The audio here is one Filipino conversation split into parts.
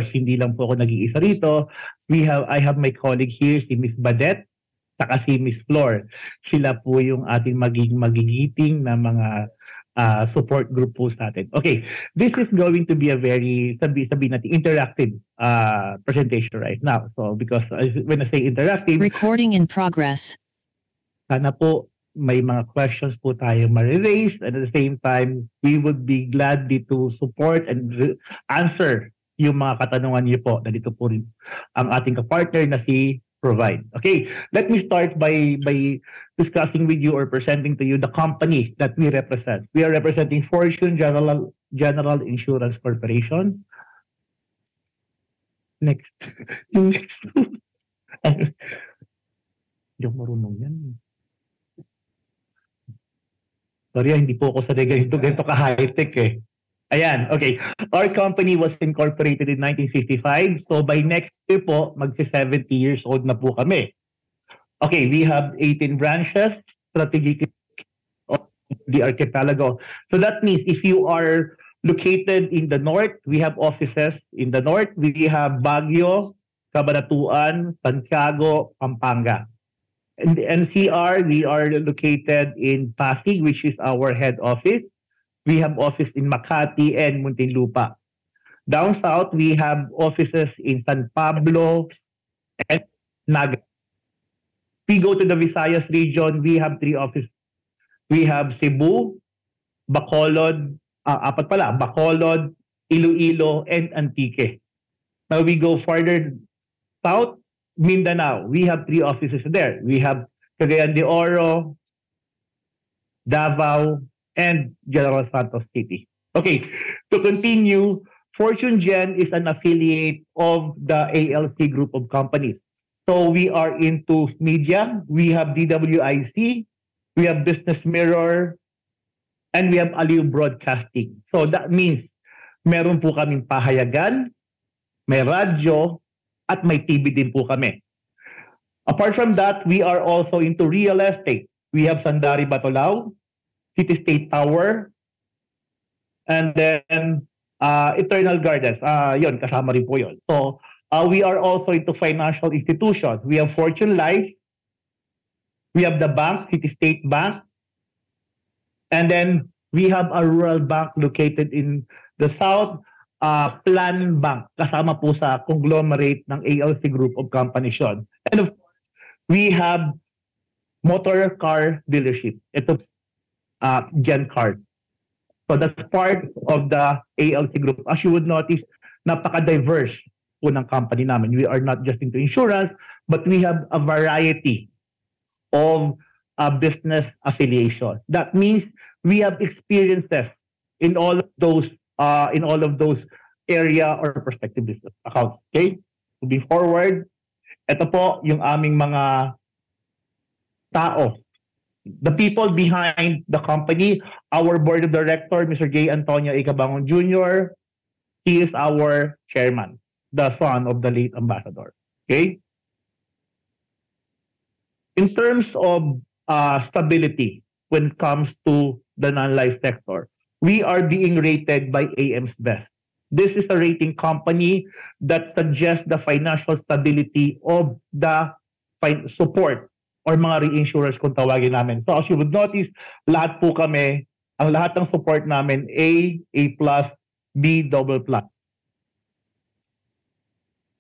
hindi lang po ako nag-iisa rito. I have my colleague here, si Miss Badet, saka si Miss Flor. Sila po yung ating magigiting na mga support group po sa atin. Okay, this is going to be a very, sabi natin, interactive presentation right now. So because when I say interactive, recording in progress. Sana po may mga questions po tayo ma-raise, and at the same time, we would be glad to support and answer yung mga katanungan niyo po. Nandito po rin ang ating kapartner na si Provide. Okay, let me start by discussing with you or presenting to you the company that we represent. We are representing Fortune General Insurance Corporation. Next. Yung next. Yung marunong yan. Sorry, hindi po ako sanay ganito ka-high-tech eh. Ayan, okay. Our company was incorporated in 1955. So by next year po, magsi-70 years old na po kami. Okay, we have 18 branches, strategic of the archipelago. So that means if you are located in the north, we have offices in the north. We have Baguio, Cabanatuan, Santiago, Pampanga. In the NCR, we are located in Pasig, which is our head office. We have office in Makati and Muntinlupa. Down south, we have offices in San Pablo and Naga. We go to the Visayas region, we have 3 offices. We have Cebu, Bacolod, Bacolod, Iloilo, and Antique. Now we go further south, Mindanao. We have 3 offices there. We have Cagayan de Oro, Davao, and General Santos City. Okay, to continue, Fortune Gen is an affiliate of the ALC group of companies. So we are into media, we have DWIC, we have Business Mirror, and we have Aliw Broadcasting. So that means meron po kaming pahayagan, may radyo, at may TV din po kami. Apart from that, we are also into real estate. We have Sandari Batolao, City State Tower, and then Eternal Gardens. Yun, kasama rin po yun. So, we are also into financial institutions. We have Fortune Life, we have the bank, City State Bank, and then we have a rural bank located in the south, Plan Bank, kasama po sa conglomerate ng ALC Group of Companies yun. And of course, we have motor car dealership. Ito Gen Card. So that's part of the ALC Group. As you would notice, napaka-diverse po ng company namin. We are not just into insurance, but we have a variety of business affiliation. That means we have experiences in all of those area or prospective business accounts. Okay? Moving forward, ito po yung aming mga tao. The people behind the company, our board of directors, Mr. J. Antonio A. Cabangon Jr., he is our chairman, the son of the late ambassador. Okay? In terms of stability when it comes to the non-life sector, we are being rated by AM's Best. This is a rating company that suggests the financial stability of the support or mga reinsurers kung tawagin namin. So as you would notice, lahat po kami, ang lahat ng support namin, A+, B++.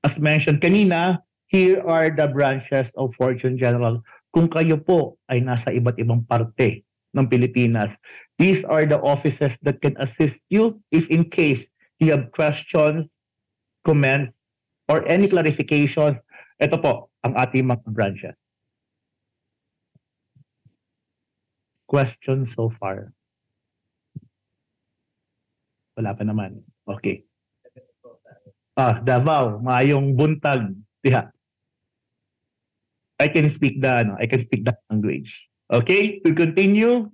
As mentioned kanina, here are the branches of Fortune General. Kung kayo po ay nasa iba't ibang parte ng Pilipinas, these are the offices that can assist you if in case you have questions, comments, or any clarifications. Ito po ang ating mga branches. Questions so far? Wala pa naman. Okay. Davao, maayong buntag. Diha. I can speak that language. Okay, to continue.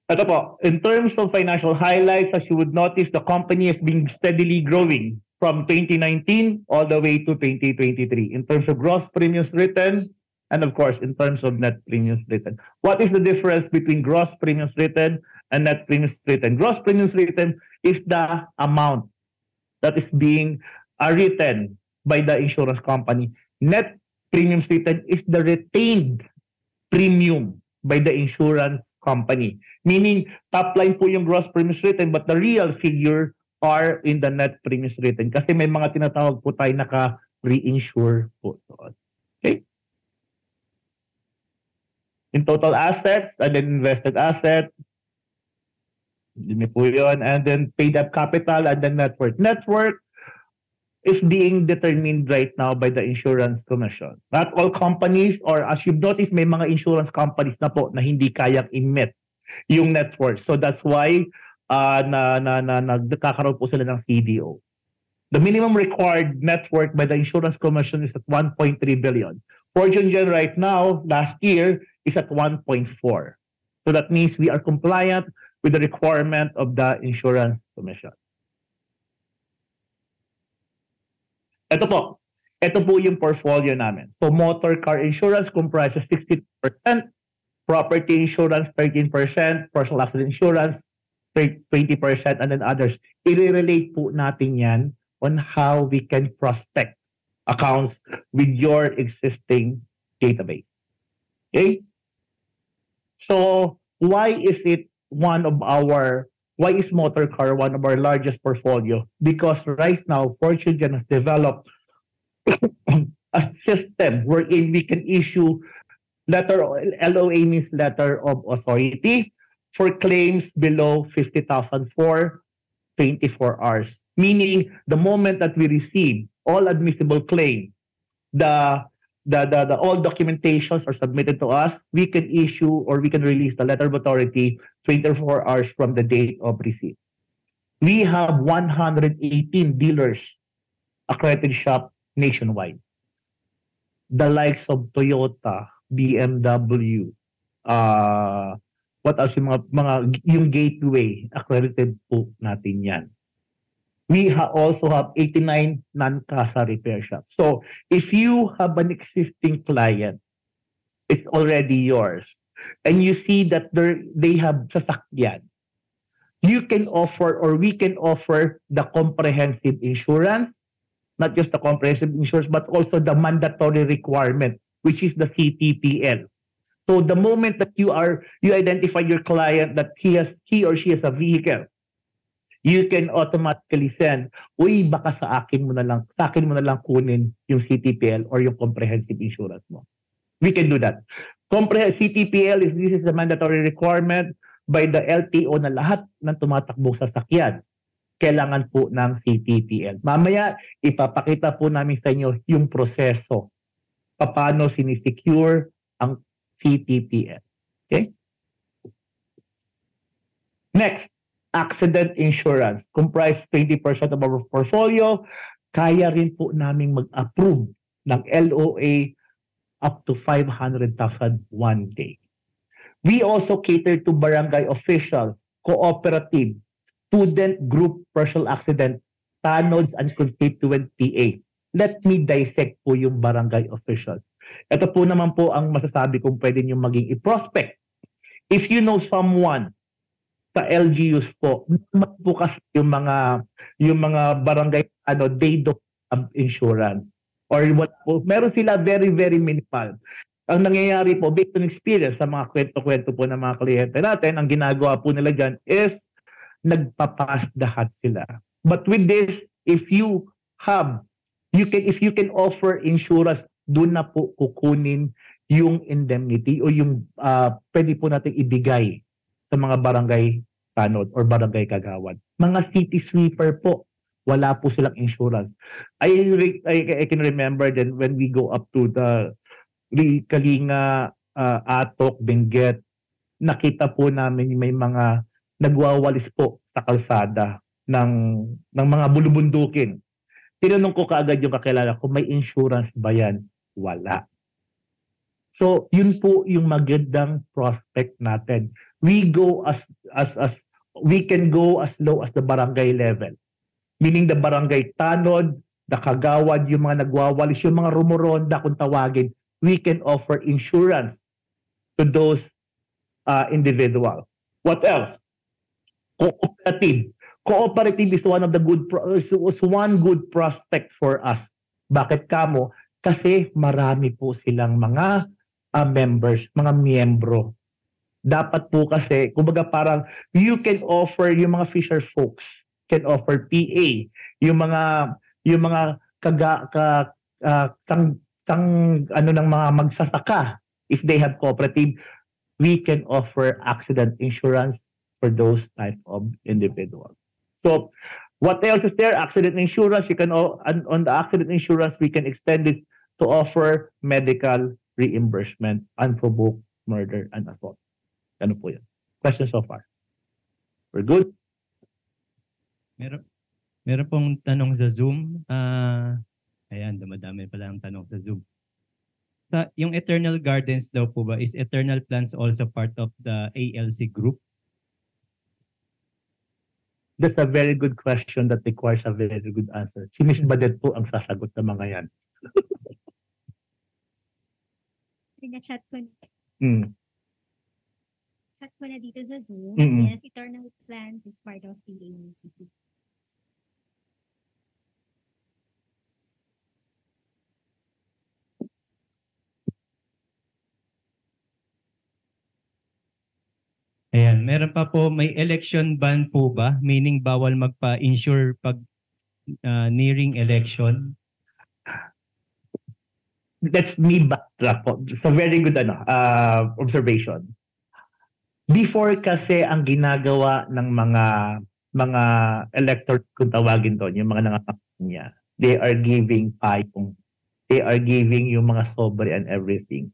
Ito po, in terms of financial highlights, as you would notice, the company has been steadily growing from 2019 all the way to 2023 in terms of gross premiums written, and of course, in terms of net premiums written. What is the difference between gross premiums written and net premiums written? Gross premiums written is the amount that is being written by the insurance company. Net premiums written is the retained premium by the insurance company. Meaning, top line po yung gross premiums written but the real figure are in the net premiums written. Kasi may mga tinatawag po tayo naka-reinsure po doon. Okay? In total assets and then invested assets, yun po yun, and then paid up capital and then net worth. Net worth is being determined right now by the insurance commission. Not all companies, or as you've noticed, may mga insurance companies na po na hindi kayang i-met yung net worth. So that's why nagkakaroon po sila ng CDO. The minimum required net worth by the insurance commission is at 1.3 billion. Fortune Gen right now, last year, is at 1.4. So that means we are compliant with the requirement of the insurance commission. Ito po yung portfolio namin. So motor car insurance comprises 60%, property insurance 13%, personal accident insurance 20%, and then others. I-relate po natin yan on how we can prospect accounts with your existing database. Okay? So why is motor car one of our largest portfolio? Because right now, Fortune Gen has developed a system wherein we can issue LOA means letter of authority for claims below 50,000 for 24 hours. Meaning, the moment that we receive all admissible claim, all documentations are submitted to us, we can issue or we can release the letter of authority 24 hours from the date of receipt. We have 118 dealers accredited shop nationwide. The likes of Toyota, BMW, what else yung Gateway, accredited po natin yan. We also have 89 non-CASA repair shops. So if you have an existing client, it's already yours, and you see that they have sasakyan, you can offer, or we can offer, the comprehensive insurance, not just the comprehensive insurance, but also the mandatory requirement, which is the CTPL. So the moment that you identify your client that he or she has a vehicle, you can automatically send, baka sa akin mo na lang kunin yung CTPL or yung comprehensive insurance mo. We can do that. CTPL this is a mandatory requirement by the LTO na lahat ng tumatakbong sasakyan. Kailangan po ng CTPL. Mamaya, ipapakita po namin sa inyo yung proseso. Paano sinisecure ang CTPL. Okay? Next, accident insurance. Comprise 20% of our portfolio. Kaya rin po naming mag-approve ng LOA up to 500,000 one day. We also cater to barangay official, cooperative, student group personal accident, tanods, and constituent PA. Let me dissect po yung barangay officials. Ito po naman po ang masasabi kong pwede nyo maging i-prospect. If you know someone sa LGUs po, po kasi yung mga barangay they don't have insurance. Or what po, meron sila very, very minimal. Ang nangyayari po, based on experience sa mga kwento-kwento po ng mga kliyente natin, ang ginagawa po nila dyan is nagpapas-dahat sila. But with this, if you can offer insurance, doon na po kukunin yung indemnity o yung pwede po natin ibigay sa mga barangay tanod or barangay kagawad. Mga city sweeper po, wala po silang insurance. I can remember then when we go up to the Kalinga, Atok, Benguet, nakita po namin may mga nagwawalis po sa kalsada ng mga bulubundukin. Tinanong ko kaagad yung kakilala ko, may insurance ba yan? Wala. So, yun po yung magandang prospect natin. We can go as low as the barangay level. Meaning the barangay tanod, the kagawad, yung mga nagwawalis, yung mga rumoronda kung tawagin, we can offer insurance to those individuals. What else? Cooperative. Cooperative is one of the one good prospect for us. Bakit kamo? Kasi marami po silang mga members, mga miyembro. Dapat po kasi, kumbaga parang you can offer yung mga fisher folks, can offer PA, yung mga ano ng mga magsasaka, if they have cooperative, we can offer accident insurance for those type of individuals. So, what else is there? Accident insurance. You can on the accident insurance, we can extend it to offer medical reimbursement, unprovoked murder, and assault. Ano po yan? Questions so far? We're good? Meron pong tanong sa Zoom. Ayan, dumadami pala ang tanong sa Zoom. Yung Eternal Gardens daw po ba, is Eternal Plants also part of the ALC group? That's a very good question that requires a very good answer. Si Ms. Badet po ang sasagot ng mga yan. Chat ko na. Chat ko na dito sa Zoom. Yes, Eternal Plants is part of the AACC. Ayan, meron pa po, may election ban po ba? Meaning bawal magpa-insure pag nearing election? That's me backtrack po. It's a very good observation. Before kasi ang ginagawa ng mga electors, kung tawagin doon, yung mga nangangampanya, they are giving payong. They are giving yung mga sobre and everything.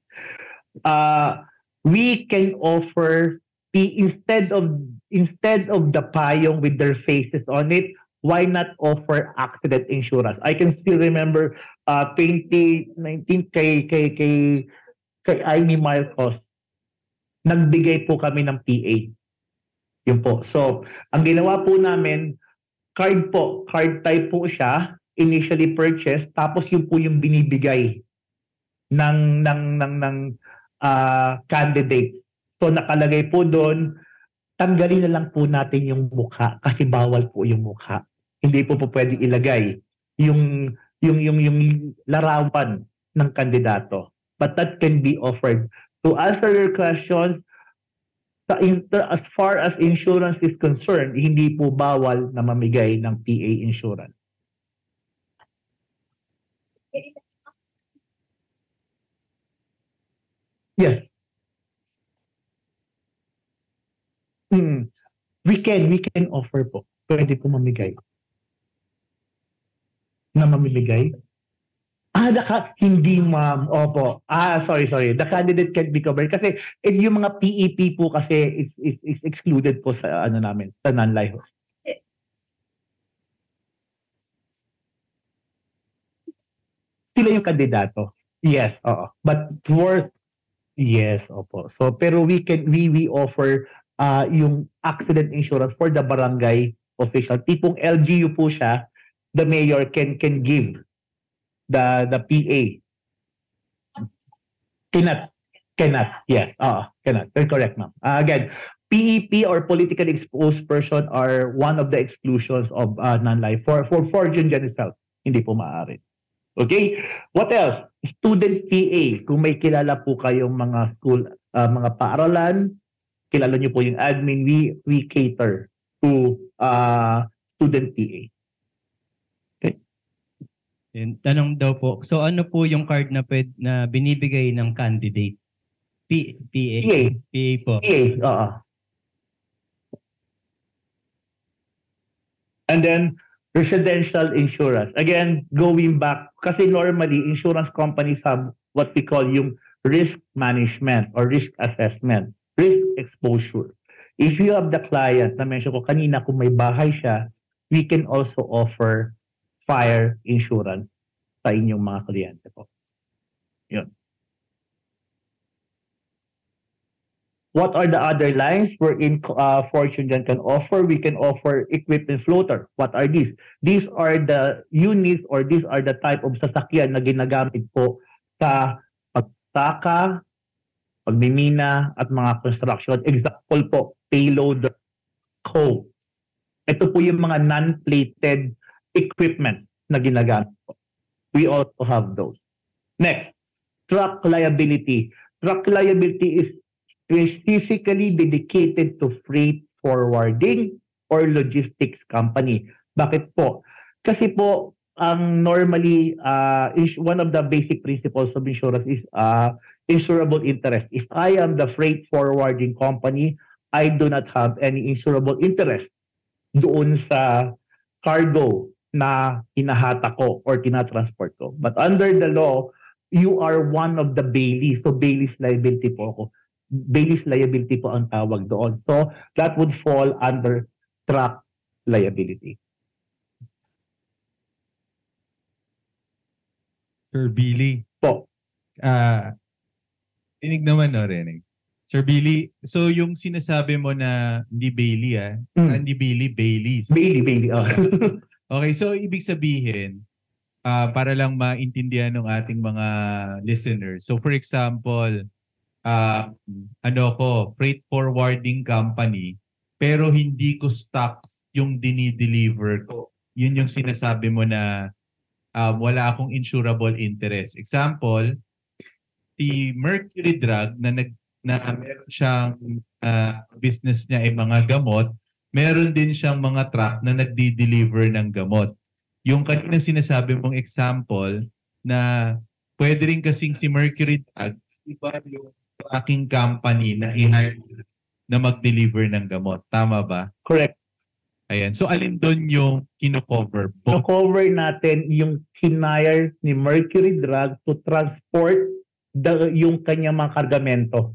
We can offer instead of the payong with their faces on it, why not offer accident insurance? I can still remember 2019 kay Amy Marcos, nagbigay po kami ng PA. Yun po. So, ang ginawa po namin, card type po siya, initially purchased, tapos yun po yung binibigay ng candidate. So nakalagay po doon, tanggalin na lang po natin yung mukha kasi bawal po yung mukha. Hindi po pwede ilagay yung larawan ng kandidato. But that can be offered. To answer your questions, as far as insurance is concerned, hindi po bawal na mamigay ng PA insurance. Yes. We can offer po. Pwede po mamigay. Na mamimigay? Hindi ma'am. Opo. Sorry. The candidate can be covered. Kasi yung mga PEP po kasi is excluded po sa namin, sa non-life. Sila yung kandidato. Yes, oo. But yes, opo. So pero we offer yung accident insurance for the barangay official. Tipong LGU po siya, the mayor can give the PA. Cannot. Yes. Cannot. Very correct, ma'am. Again, PEP or politically exposed person are one of the exclusions of non-life for Junjan itself. Hindi po maaari. Okay? What else? Student PA. Kung may kilala po kayong mga school, mga paaralan, kilala niyo po yung admin, we cater to student PA. Okay? Tanong daw po, so ano po yung card na binibigay ng candidate? PA? PA po. PA, oo. And then, residential insurance. Again, going back, kasi normally, insurance companies have what we call yung risk management or risk assessment. Risk exposure. If you have the client, na mention ko kanina, kung may bahay siya, we can also offer fire insurance sa inyong mga kliyente po. Yun. What are the other lines wherein Fortune Gen can offer? We can offer equipment floater. What are these? These are the units or these are the type of sasakyan na ginagamit po sa pagsaka, pagmimina, at mga construction. Example po, payload, coal. Ito po yung mga non-plated equipment na ginagamit po. We also have those. Next, truck liability. Truck liability is specifically dedicated to freight forwarding or logistics company. Bakit po? Kasi po, ang normally, one of the basic principles of insurance is insurable interest. If I am the freight forwarding company, I do not have any insurable interest doon sa cargo na hinahata ko or tinatransport ko. But under the law, you are one of the bailies. So bailies liability po ako. Bailies liability po ang tawag doon. So that would fall under truck liability. Sir Billy. Po. Tinig naman, no, Reneng. Sir Billy, so yung sinasabi mo na hindi Bailey, hindi Billy, Baileys. Bailey. Okay, so ibig sabihin, para lang maintindihan ng ating mga listeners. So for example, freight forwarding company, pero hindi ko stock yung dinideliver ko. Yun yung sinasabi mo na wala akong insurable interest. Example, si Mercury Drug na meron siyang business niya ay mga gamot, meron din siyang mga truck na nagdi-deliver ng gamot. Yung kanina sinasabi mong example na pwede rin kasing si Mercury Drug, iba yung tracking company na i-hire na mag-deliver ng gamot. Tama ba? Correct. Ayan. So alin doon yung kino-cover? Kino-cover natin yung hinire ni Mercury Drug to transport yung kanyang mga kargamento.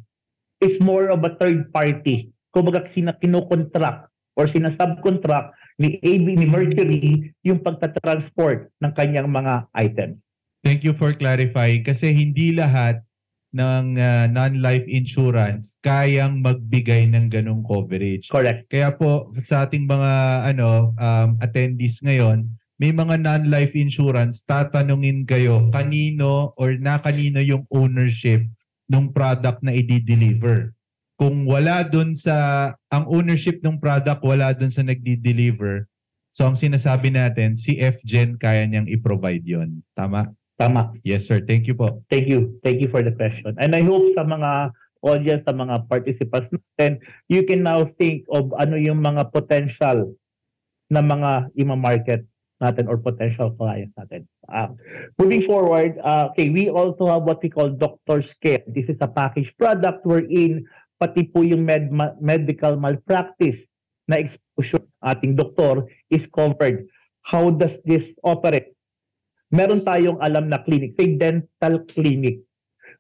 It's more of a third party. Kumbaga kino-contract or sinasubcontract ni Mercury yung pagtatransport ng kanyang mga items. Thank you for clarifying kasi hindi lahat ng non-life insurance kayang magbigay ng ganong coverage. Correct. Kaya po sa ating mga attendees ngayon, may mga non-life insurance, tatanungin kayo kanino yung ownership ng product na i-deliver. Kung wala dun ang ownership ng product, wala dun sa nagdi-deliver, so ang sinasabi natin, si FGen kaya niyang i-provide yon. Tama? Tama. Yes, sir. Thank you po. Thank you. Thank you for the question. And I hope sa mga audience, sa mga participants natin, you can now think of ano yung mga potential na mga ima-market natin or potential clients natin. Moving forward, we also have what we call doctor's care. This is a packaged product wherein pati po yung medical malpractice na exposure ng ating doktor is covered. How does this operate? Meron tayong alam na clinic, say dental clinic.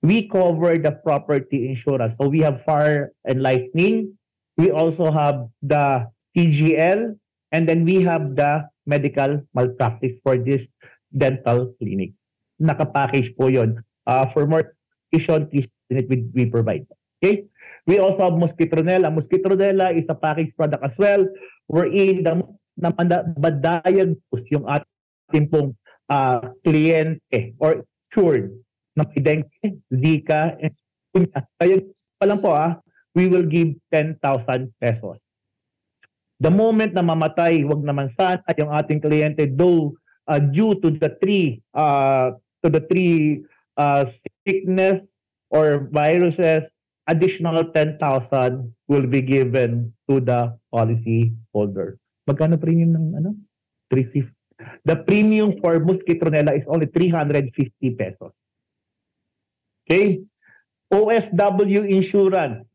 We cover the property insurance. So we have fire and lightning. We also have the CGL, and then we have the medical malpractice for this dental clinic. Nakapackage po yun. For more information, please we provide. Okay? We also have Mosquitronella. Mosquitronella is a packaged product as well, wherein diagnose yung ating pong kliyente or cured na dengue, Zika, and kaya pa lang po we will give 10,000 pesos. The moment na mamatay, wag naman sana yung ating kliyente due to the three sickness or viruses, additional 10,000 will be given to the policy holder. Magkano premium ng 350? The premium for Mosquitronella is only 350 pesos. Okay? OFW insurance.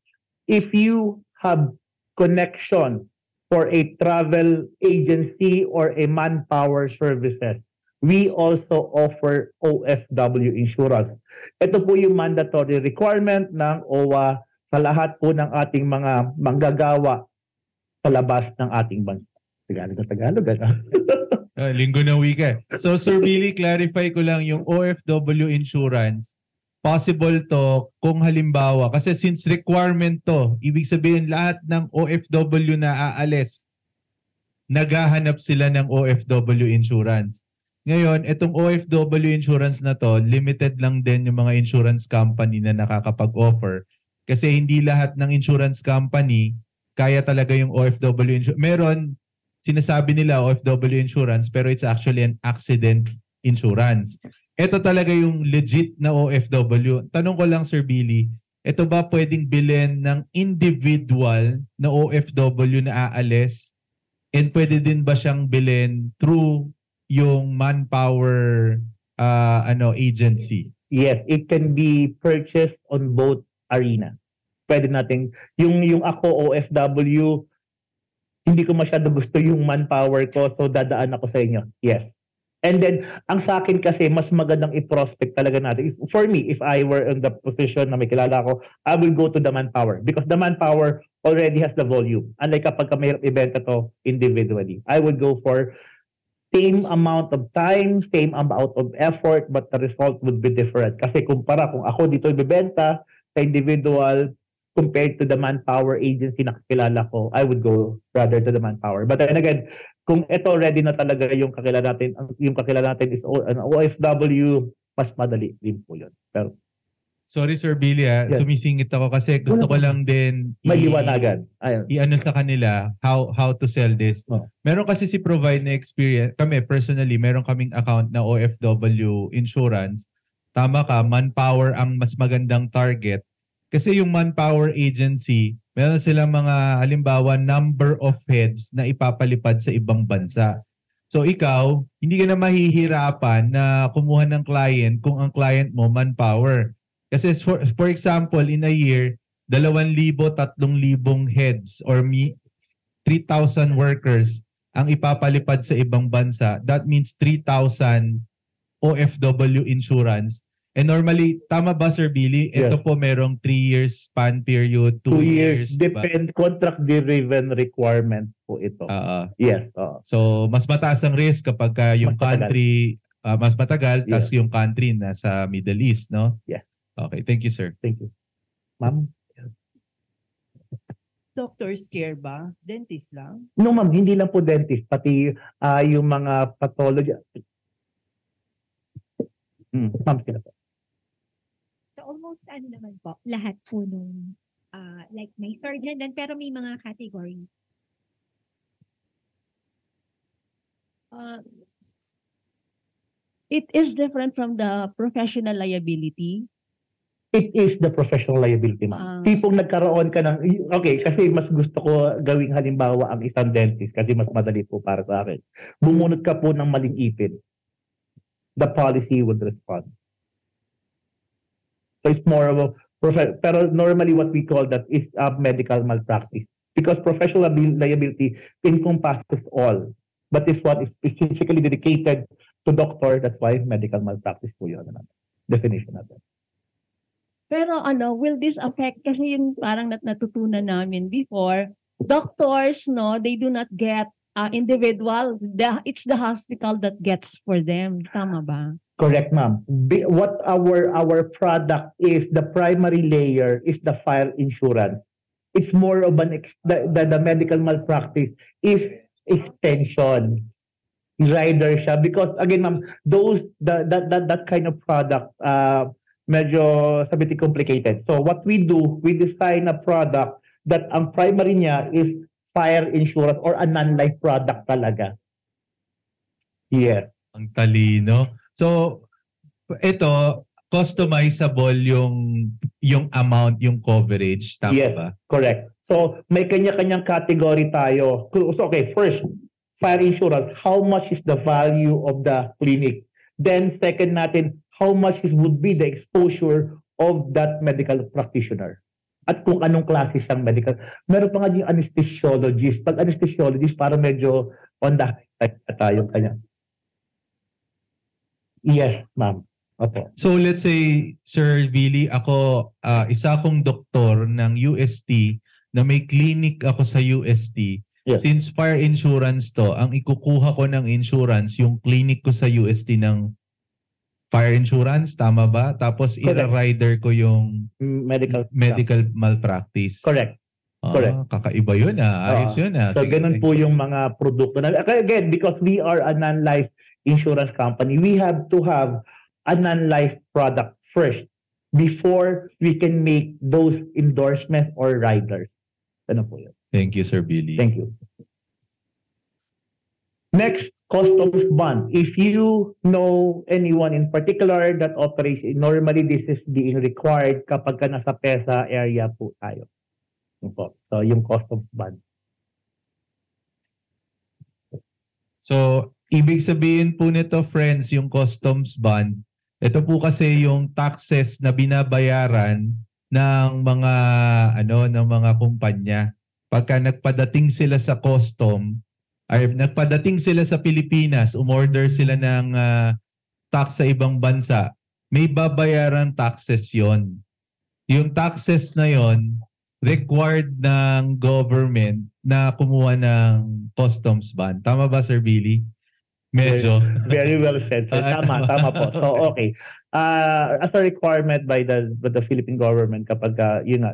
If you have connection for a travel agency or a manpower services, we also offer OFW insurance. Ito po yung mandatory requirement ng OWA sa lahat po ng ating mga manggagawa sa labas ng ating bansa. Tagalog. Linggo ng wika. So Sir Billy, clarify ko lang yung OFW insurance. Possible to kung halimbawa, kasi since requirement to, ibig sabihin lahat ng OFW na aalis, naghahanap sila ng OFW insurance. Ngayon, itong OFW insurance na to, limited lang din yung mga insurance company na nakakapag-offer. Kasi hindi lahat ng insurance company kaya talaga yung OFW insurance. Meron sinasabi nila OFW insurance pero it's actually an accident insurance. Ito talaga yung legit na OFW. Tanong ko lang Sir Billy, ito ba pwedeng bilhin ng individual na OFW na aalis and pwede din ba siyang bilhin through yung manpower agency? Yes, it can be purchased on both arena. Pwede nating, yung ako OFW, hindi ko masyado gusto yung manpower ko, so dadaan ako sa inyo. Yes. And then, ang sa akin kasi, mas magandang i-prospect talaga natin. For me, if I were in the position na may kilala ko, I will go to the manpower because the manpower already has the volume. Unlike kapag may ibenta to individually. I would go for same amount of time, same amount of effort, but the result would be different. Kasi kumpara kung ako dito ibebenta sa individual compared to the manpower agency na kakilala ko, I would go rather to the manpower. But then again, kung ito ready na talaga yung kakilala natin is OFW, mas madali din po yun. Pero, sorry Sir Billy, yes. Sumisingit ako kasi gusto ko lang din maliwanagan. I-ano sa kanila how to sell this. Oh. Meron kasi si Provide na experience. Kami personally, meron kaming account na OFW insurance. Tama ka, manpower ang mas magandang target. Kasi yung manpower agency, meron silang mga halimbawa number of heads na ipapalipad sa ibang bansa. So ikaw, hindi ka na mahihirapan na kumuha ng client kung ang client mo manpower. Kasi for example, in a year, 2,000, 3,000 heads or 3,000 workers ang ipapalipad sa ibang bansa. That means 3,000 OFW insurance. And normally, tama ba Sir Billy? Yes. Ito po merong 3 years span period, 2 years. Depend, contract-driven requirement po ito. Yes. So, mas mataas ang risk kapag yung country, mas matagal, Yes. tas yung country nasa Middle East, no? Yes. Okay, thank you sir. Thank you. Ma'am? Doctor's care ba? Dentist lang? No ma'am, hindi lang po dentist, pati yung mga pathology. Ma'am, sila po. So almost naman po, lahat po nung like may surgeon din, pero may mga category. It is different from the professional liability. It is the professional liability, ma'am. Tipong nagkaroon ka ng, okay, kasi mas gusto ko gawing halimbawa ang isang dentist kasi mas madali po para sa akin. Bumunot ka po ng maling ipin. The policy would respond. So it's more of a, pero normally what we call that is a medical malpractice. Because professional liability encompasses all. But this one is specifically dedicated to doctor, that's why medical malpractice po yun. Definition natin. Pero will this affect, kasi yung parang natutunan namin before, doctors, no, they do not get individual, it's the hospital that gets for them. Tama ba? Correct, ma'am. What our product is, the primary layer is the fire insurance. It's more of the medical malpractice is extension. Rider siya. Because again, ma'am, that kind of product, medyo sabihin complicated. So what we do, we design a product that ang primary niya is fire insurance or a non-life product talaga. Yes. Ang talino. So ito customizable yung amount, yung coverage, tama yes, ba? Correct. So may kanya-kanyang category tayo. So okay, first, fire insurance, how much is the value of the clinic? Then second natin, how much would be the exposure of that medical practitioner? At kung anong klase siyang medical. Meron pa nga yung anesthesiologist. Pag anesthesiologist, para medyo on the high side na tayo kanya. Yes, ma'am. Okay. So let's say, Sir Billy, ako, isa akong doktor ng UST na may clinic ako sa UST. Yes. Since fire insurance to, ang ikukuha ko ng insurance, yung clinic ko sa UST ng fire insurance, tama ba? Tapos i-rider ko yung medical malpractice. Correct. Correct. Kakaiba yun Ayos yun So ganun po yung mga produkto na. Again, because we are a non-life insurance company, we have to have a non-life product first before we can make those endorsements or riders. Ano po yun? Thank you, Sir Billy. Thank you. Next, customs bond. If you know anyone in particular that operates, normally this is being required kapag ka nasa PESA area po tayo. Yun po. So, yung customs bond. So, ibig sabihin po nito, friends, yung customs bond, ito po kasi yung taxes na binabayaran ng mga ng mga kumpanya. Pagka nagpadating sila sa nagpadating sila sa Pilipinas, umorder sila ng tax sa ibang bansa, may babayaran taxes yon. Yung taxes na yon required ng government na kumuha ng customs bond. Tama ba, Sir Billy? Medyo. Very well said, sir. Tama po. So, okay. As a requirement by the Philippine government, kapag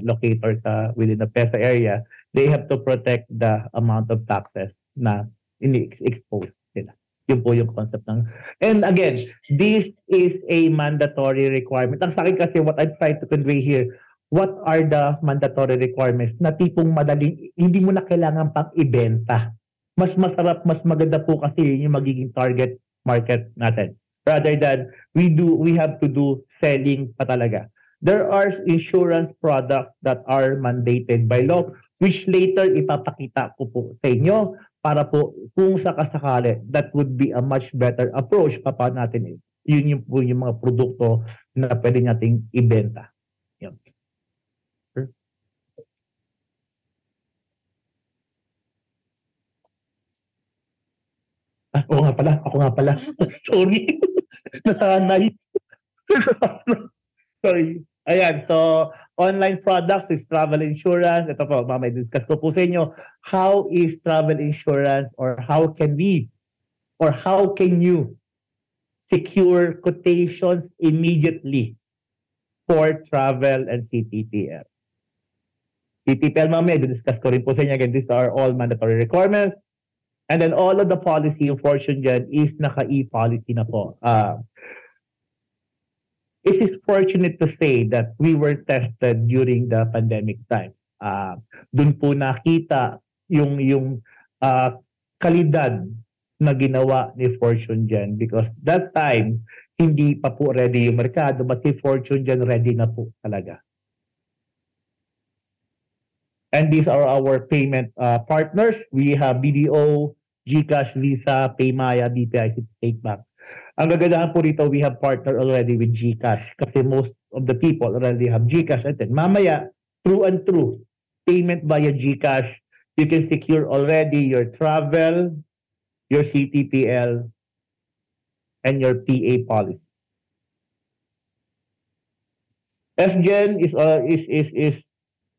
locator sa within the PESA area, they have to protect the amount of taxes na ini-expose sila. Yun po yung concept ng... And again, this is a mandatory requirement. Ang sa akin kasi, what I'm trying to convey here, what are the mandatory requirements na tipong madaling, hindi mo na kailangan pang ibenta. Mas masarap, mas maganda po kasi yung magiging target market natin. Rather than we have to do selling pa talaga. There are insurance products that are mandated by law, which later ipapakita ko po sa inyo para po kung sakasakali, that would be a much better approach pa natin. Yun po yung mga produkto na pwede nating ibenta. Yun. Oo nga pala. Ako nga pala. Sorry. Nasanay. Sorry. Ayan. So, online products is travel insurance. Ito po, mamay discuss ko po sa inyo. How is travel insurance or how can you secure quotations immediately for travel and CTPL? CTPL, mamay, discuss ko rin po sa inyo. Again, these are all mandatory requirements. And then all of the policy, unfortunately, dyan is naka-e-policy na po. It is fortunate to say that we were tested during the pandemic time. Doon po nakita yung kalidad na ginawa ni Fortune Gen because that time, hindi pa po ready yung merkado, but si Fortune Gen ready na po talaga. And these are our payment partners. We have BDO, GCash, Visa, Paymaya, BPI, State Bank. Ang gagandahan po rito, we have partnered already with GCash kasi most of the people already have GCash. And then mamaya, through and through, payment via GCash, you can secure already your travel, your CTPL, and your PA policy. FGen is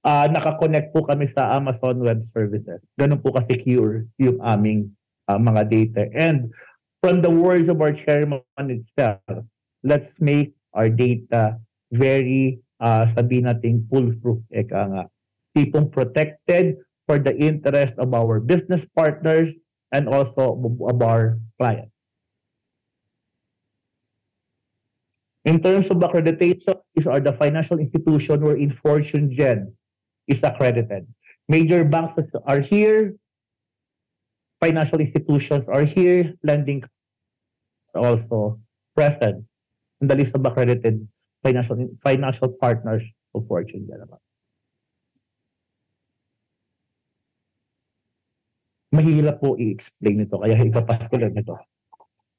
nakakonect po kami sa Amazon Web Services. Ganun po ka-secure yung aming mga data. And from the words of our chairman itself, let's make our data very, sabihin natin, foolproof. Eka nga. Tipong protected for the interest of our business partners and also of our clients. In terms of accreditation, these are the financial institutions wherein Fortune Gen is accredited. Major banks are here, financial institutions are here, lending also present in the list of accredited financial partners of Fortune Gen. Mahirap po i-explain ito, kaya ipapas ko lang ito.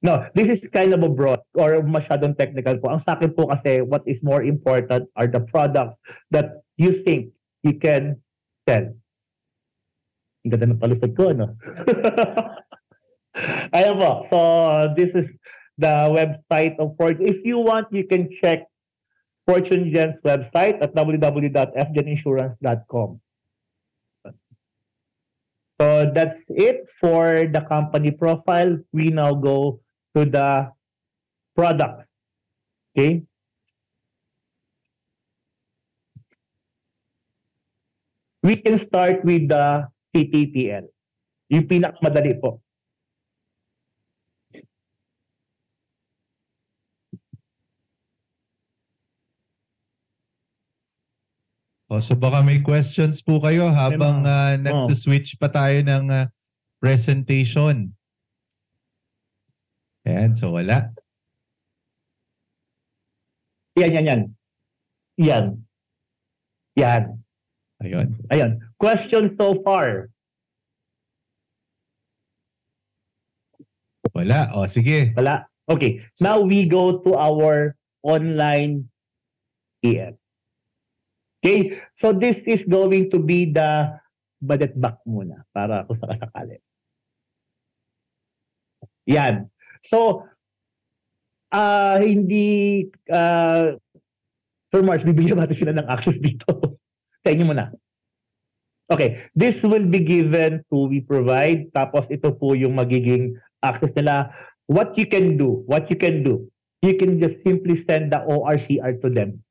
No, this is kind of a broad or masyadong technical po. Ang sa akin po kasi, what is more important are the products that you think you can sell. Ang ganda ng palusot ko, no? Ayan po. So, this is the website of Fortune. If you want, you can check Fortune Gen's website at www.fgeninsurance.com. So, that's it for the company profile. We now go to the product. Okay? We can start with the CTPL. Yung pinakamadali po. So baka may questions po kayo habang nag-switch pa tayo ng presentation. Ayan, so wala. Yan. Yan. Yan. Ayun. Ayun. Question so far. Wala. O, sige. Wala. Okay. Now we go to our online EF. Okay. So this is going to be the budget back muna para kung sakasakali. Yan. So, hindi, Sir Mars, bibigyan natin sila ng access dito. Sa inyo muna. Okay. This will be given to we provide. Tapos ito po yung magiging access nila. What you can do, you can just simply send the ORCR to them.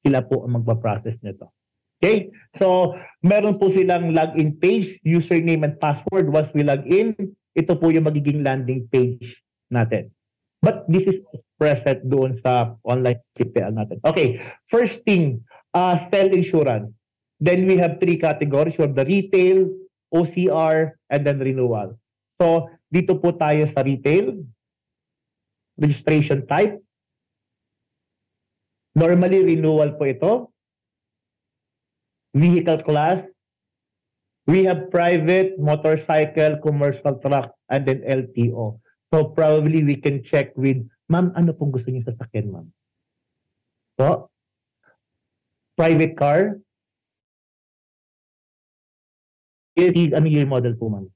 Sila po ang magpa-process nito. Okay? So, meron po silang login page, username and password. Once we log in, ito po yung magiging landing page natin. But this is present doon sa online CPL natin. Okay, first thing, cell insurance. Then we have 3 categories. We have the retail, OCR, and then renewal. So, dito po tayo sa retail. Registration type. Normally, renewal po ito. Vehicle class. We have private, motorcycle, commercial truck, and then LTO. So probably we can check with, ma'am, ano pong gusto niyo sasakyan, ma'am? So, private car. Ano yung model po, ma'am?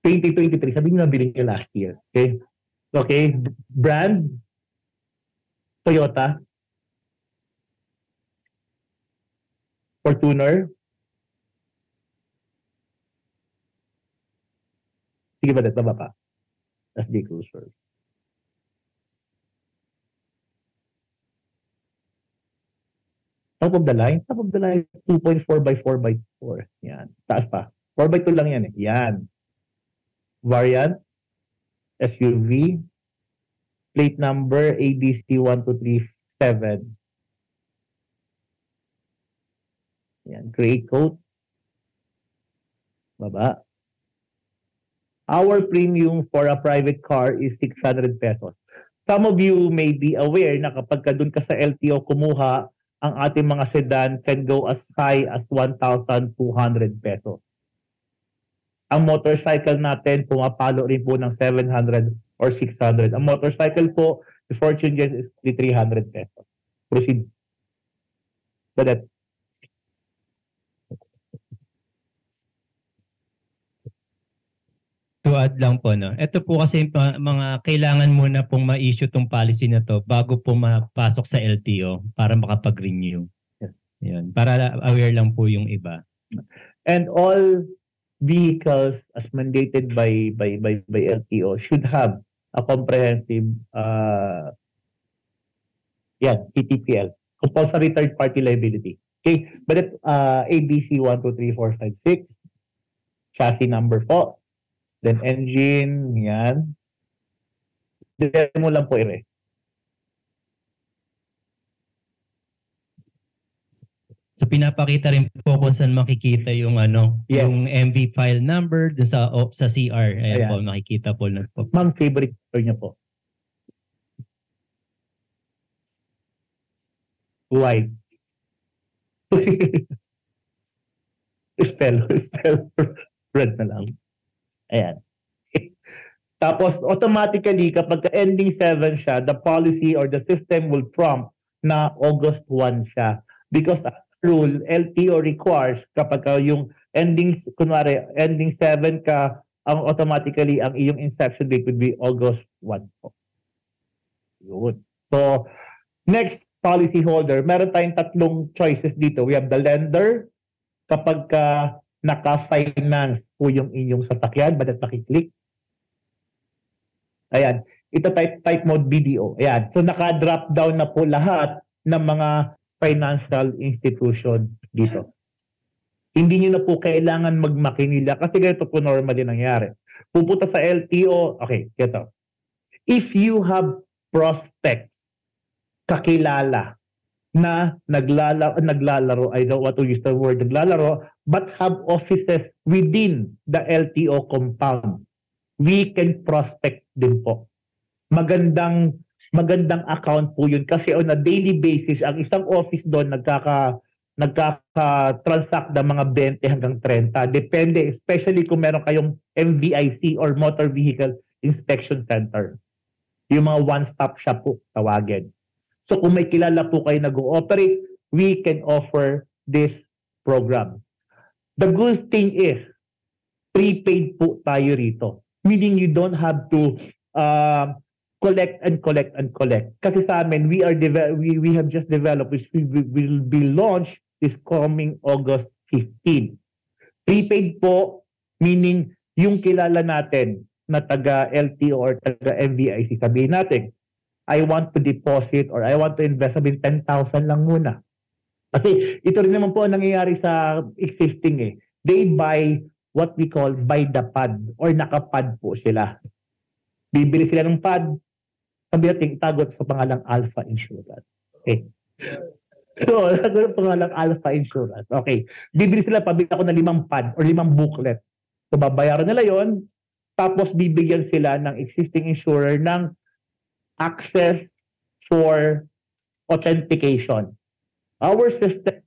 2023. Sabi niyo na bilhin niyo last year. Okay? Okay. Brand. Toyota. Fortuner. Sige ba, baba pa? SD Cruiser. Top of the line? Top of the line, 2.4 by 4 by 4. Yan. Taas pa. 4 by 2 lang yan eh. Yan. Variant. SUV. Plate number ABC 1237. Yan. Gray coat. Baba. Our premium for a private car is 600 pesos. Some of you may be aware na kapag ka dun ka sa LTO kumuha, ang ating mga sedan can go as high as 1,200 pesos. Ang motorcycle natin pumapalo rin po ng 700 or 600. Ang motorcycle po, the Fortune Gen is 300 pesos. Proceed. Badet. To add lang po, no? Ito po kasi mga kailangan muna pong ma-issue tong policy na to bago po mapasok sa LTO para makapag-renew. Yes. Yan. Para aware lang po yung iba. And all vehicles as mandated by LTO should have a comprehensive TTPL, compulsory third party liability. Okay, but it, ABC 123456, chassis number po, then engine, yan. Demo lang po ire. So pinapakita rin po kung saan makikita yung Yes. yung MV file number dun sa CR. Ayan Ayan. po, makikita po na po. Ma'am, favorite color niya po. White. spell red na lang. Ayan. Tapos, automatically, kapag ending 7 siya, the policy or the system will prompt na August 1 siya. Because as a rule, LTO requires kapag yung ending, kunwari, ending 7 ka, ang automatically, ang iyong inception date would be August 1. Yun. So, next policy holder, meron tayong tatlong choices dito. We have the lender, kapag naka-finance po yung inyong sasakyan, badat nakiklik. Ayan. Ito type mode BDO. Ayan. So naka-drop down na po lahat ng mga financial institution dito. Hindi nyo na po kailangan magmakinila kasi ganito po normally nangyari. Pupunta sa LTO, okay, ito. If you have prospect, kakilala na naglalaro, I don't want to use the word naglalaro, but have offices within the LTO compound, we can prospect din po. Magandang account po yun kasi on a daily basis, ang isang office doon nagkaka-transact ng mga 20 hanggang 30. Depende, especially kung meron kayong MVIC or Motor Vehicle Inspection Center. Yung mga one-stop shop po, tawagin. So kung may kilala po kayo nag-ooperate, we can offer this program. The good thing is, prepaid po tayo rito. Meaning you don't have to collect and collect and collect. Kasi sa amin, we have just developed, which will be launched this coming August 15. Prepaid po, meaning yung kilala natin na taga LTO or taga MVIC, sabihin natin, I want to deposit or I want to invest, sabihin 10,000 lang muna. Kasi ito rin naman po ang nangyayari sa existing eh. They buy what we call buy the pad or nakapad po sila. Bibili sila ng pad, sabi natin itagot sa pangalang Alpha Insurance. Okay. So, sa pangalang Alpha Insurance. Okay. Bibili sila, pabili ako ng 5 pad or 5 booklet. So, babayaran nila yon, tapos bibigyan sila ng existing insurer ng access for authentication. Our system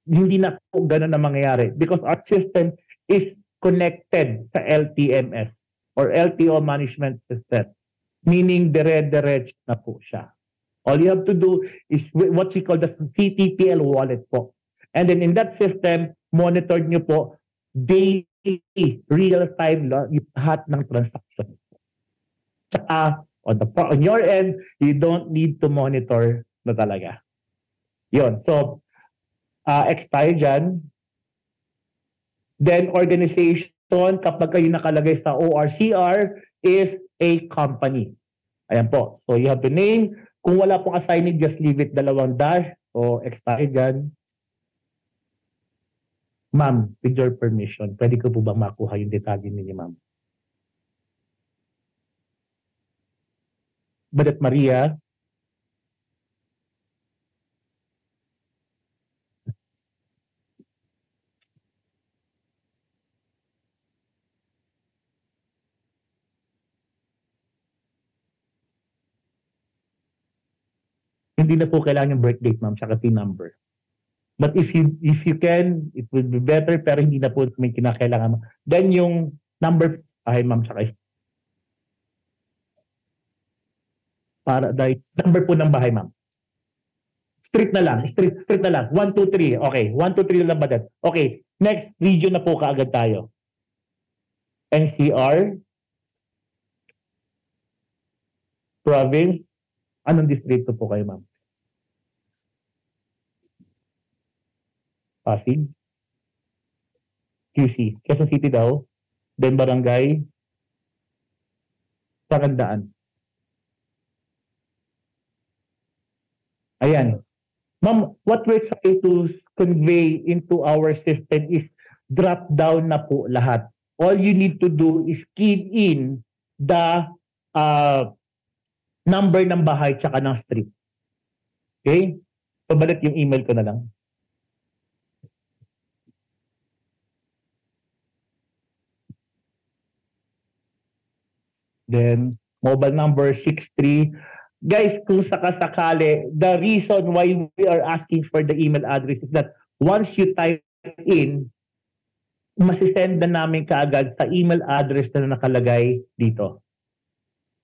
hindi na po ganun na mangyayari because our system is connected sa LTMS or LTO Management System. Meaning dire-diretso na po siya. All you have to do is what we call the CTPL wallet po. And then in that system, monitor nyo po daily, real-time lahat ng transaction. On your end, you don't need to monitor na talaga. Yun. So, tayo dyan. Then, organization, kapag kayo nakalagay sa ORCR, is a company. Ayan po. So, you have to name. Kung wala pong assignee, just leave it 2 dash. So, tayo dyan. Ma'am, with your permission, pwede ko po ba makuha yung detalye ninyo, ma'am? Badet Maria. Hindi na po kailangan yung birth date, ma'am, saka PIN number. But if you can, it will be better, pero hindi na po may kinakailangan. Then yung number, ay ma'am, saka para dahil number po ng bahay, ma'am. Street na lang. 1, 2, 3. Okay, 1, 2, 3 lang ba dyan? Okay, next region na po kaagad tayo. NCR, province, anong distrito po kayo, ma'am? Pasig, QC, Quezon City daw, then barangay, Sarandaan. Ayan. Ma'am, what we're trying to convey into our system is drop down na po lahat. All you need to do is key in the number ng bahay tsaka ng street. Okay? Pabalik yung email ko na lang. Then, mobile number 63. Guys, kung sakasakali, the reason why we are asking for the email address is that once you type in, masisend na namin kaagad sa email address na nakalagay dito.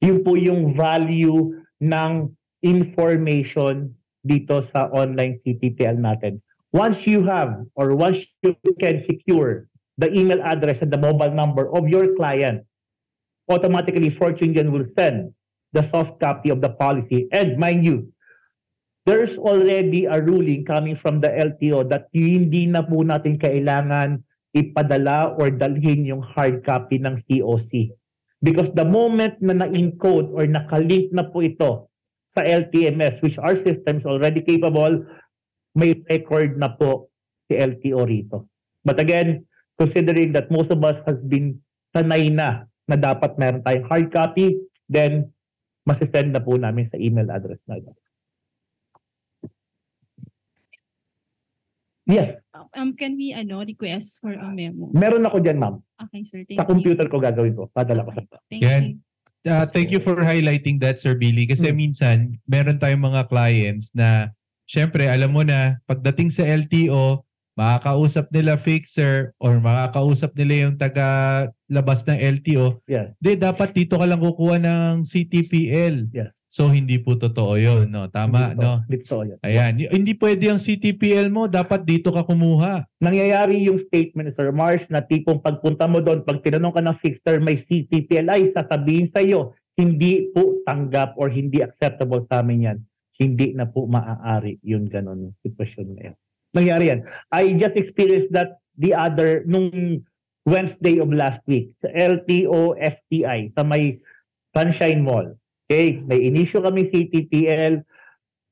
Yun po yung value ng information dito sa online CTPL natin. Once you have or once you can secure the email address and the mobile number of your client, automatically Fortune Gen will send the soft copy of the policy. And mind you, there's already a ruling coming from the LTO that hindi na po natin kailangan ipadala or dalhin yung hard copy ng COC. Because the moment na na-encode or nakalink na po ito sa LTMS, which our system is already capable, may record na po si LTO rito. But again, considering that most of us has been sanay na dapat meron tayong hard copy, then masisend na po namin sa email address na ito. Yes, Can we request for a memo? meron ako dyan, ma'am. Okay, sir. Thank Sa computer ko gagawin ko. Padala ko sa you. Thank Yan. you. Thank you for highlighting that, Sir Billy. Kasi minsan, meron tayong mga clients na, syempre, alam mo na, pagdating sa LTO, makakausap nila fixer or makakausap nila yung taga-labas ng LTO. Yes. Dapat dito ka lang kukuha ng CTPL. Yes. So, hindi po totoo yun. No? Tama, no? Dito yan. Ayan. Hindi pwede yung CTPL mo. Dapat dito ka kumuha. Nangyayari yung statement ni Sir Mars na tipong pagpunta mo doon, pag tinanong ka ng fixer may CTPL, ay sasabihin sa iyo, hindi po tanggap or hindi acceptable sa amin yan. Hindi na po maaari yung ganun sitwasyon na yan. Nangyari yan. I just experienced that nung Wednesday of last week sa LTO FTI sa may Sunshine Mall. Okay, may inisyo kami CTPL.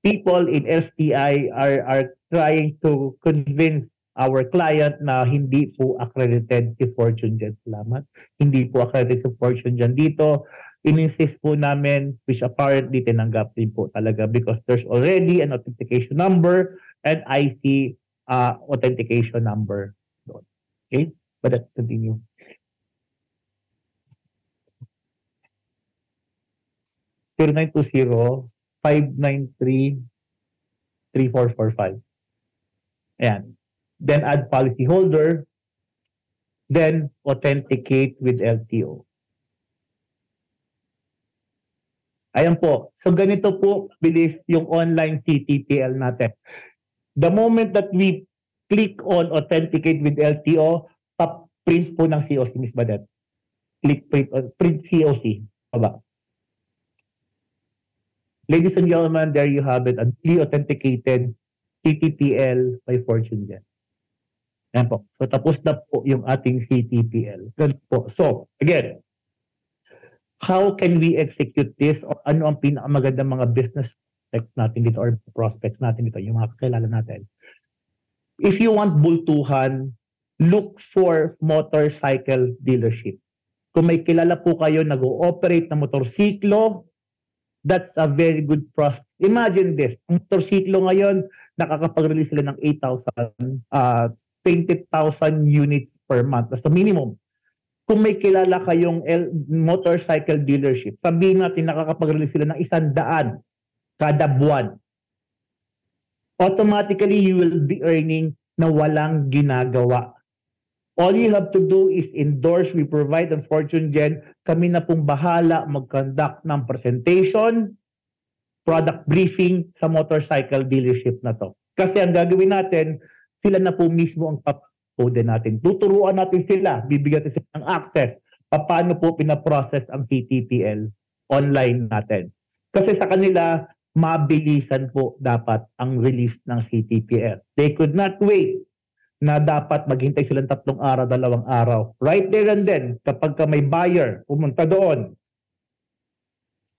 People in FTI are trying to convince our client na hindi po accredited si Fortune Jet. Salamat. Hindi po accredited si Fortune Jet dito. In-insist po namin, which apparently tinanggap din po talaga because there's already an authentication number and IC authentication number. Okay, but let's continue. Zero 920-593-3445. Ayan. Then add policyholder. Then authenticate with LTO. Ayan po. So ganito po bilis yung online CTPL natin. The moment that we click on authenticate with LTO, print po ng COC, Ms. Badet. Click print COC. Aba. Ladies and gentlemen, there you have it, a duly authenticated CTPL by Fortune Jet. Ayan po. So tapos na po yung ating CTPL. Ganun po. So, again, how can we execute this? O ano ang pinakamagandang mga business prospects natin dito or prospects natin dito, yung mga kakilala natin? If you want bultuhan, look for motorcycle dealership. Kung may kilala po kayo nag-ooperate na motorsiklo, that's a very good prospect. Imagine this, ang motorsiklo ngayon, nakakapag-release sila ng 20,000 units per month. That's the minimum. Kung may kilala kayong motorcycle dealership, sabihin natin nakakapag-release sila ng 100 kada buwan. Automatically, you will be earning na walang ginagawa. All you have to do is endorse. We provide on Fortune Gen. Kami na pong bahala mag-conduct ng presentation, product briefing sa motorcycle dealership na to. Kasi ang gagawin natin, sila na po mismo ang papakode natin. Tuturuan natin sila, bibigyan natin sila ng access. Paano po pinaprocess ang CTPL online natin. Kasi sa kanila, mabilisan po dapat ang release ng CTPL. They could not wait na dapat maghintay silang 3 araw, 2 araw. Right there and then, kapag ka may buyer, pumunta doon,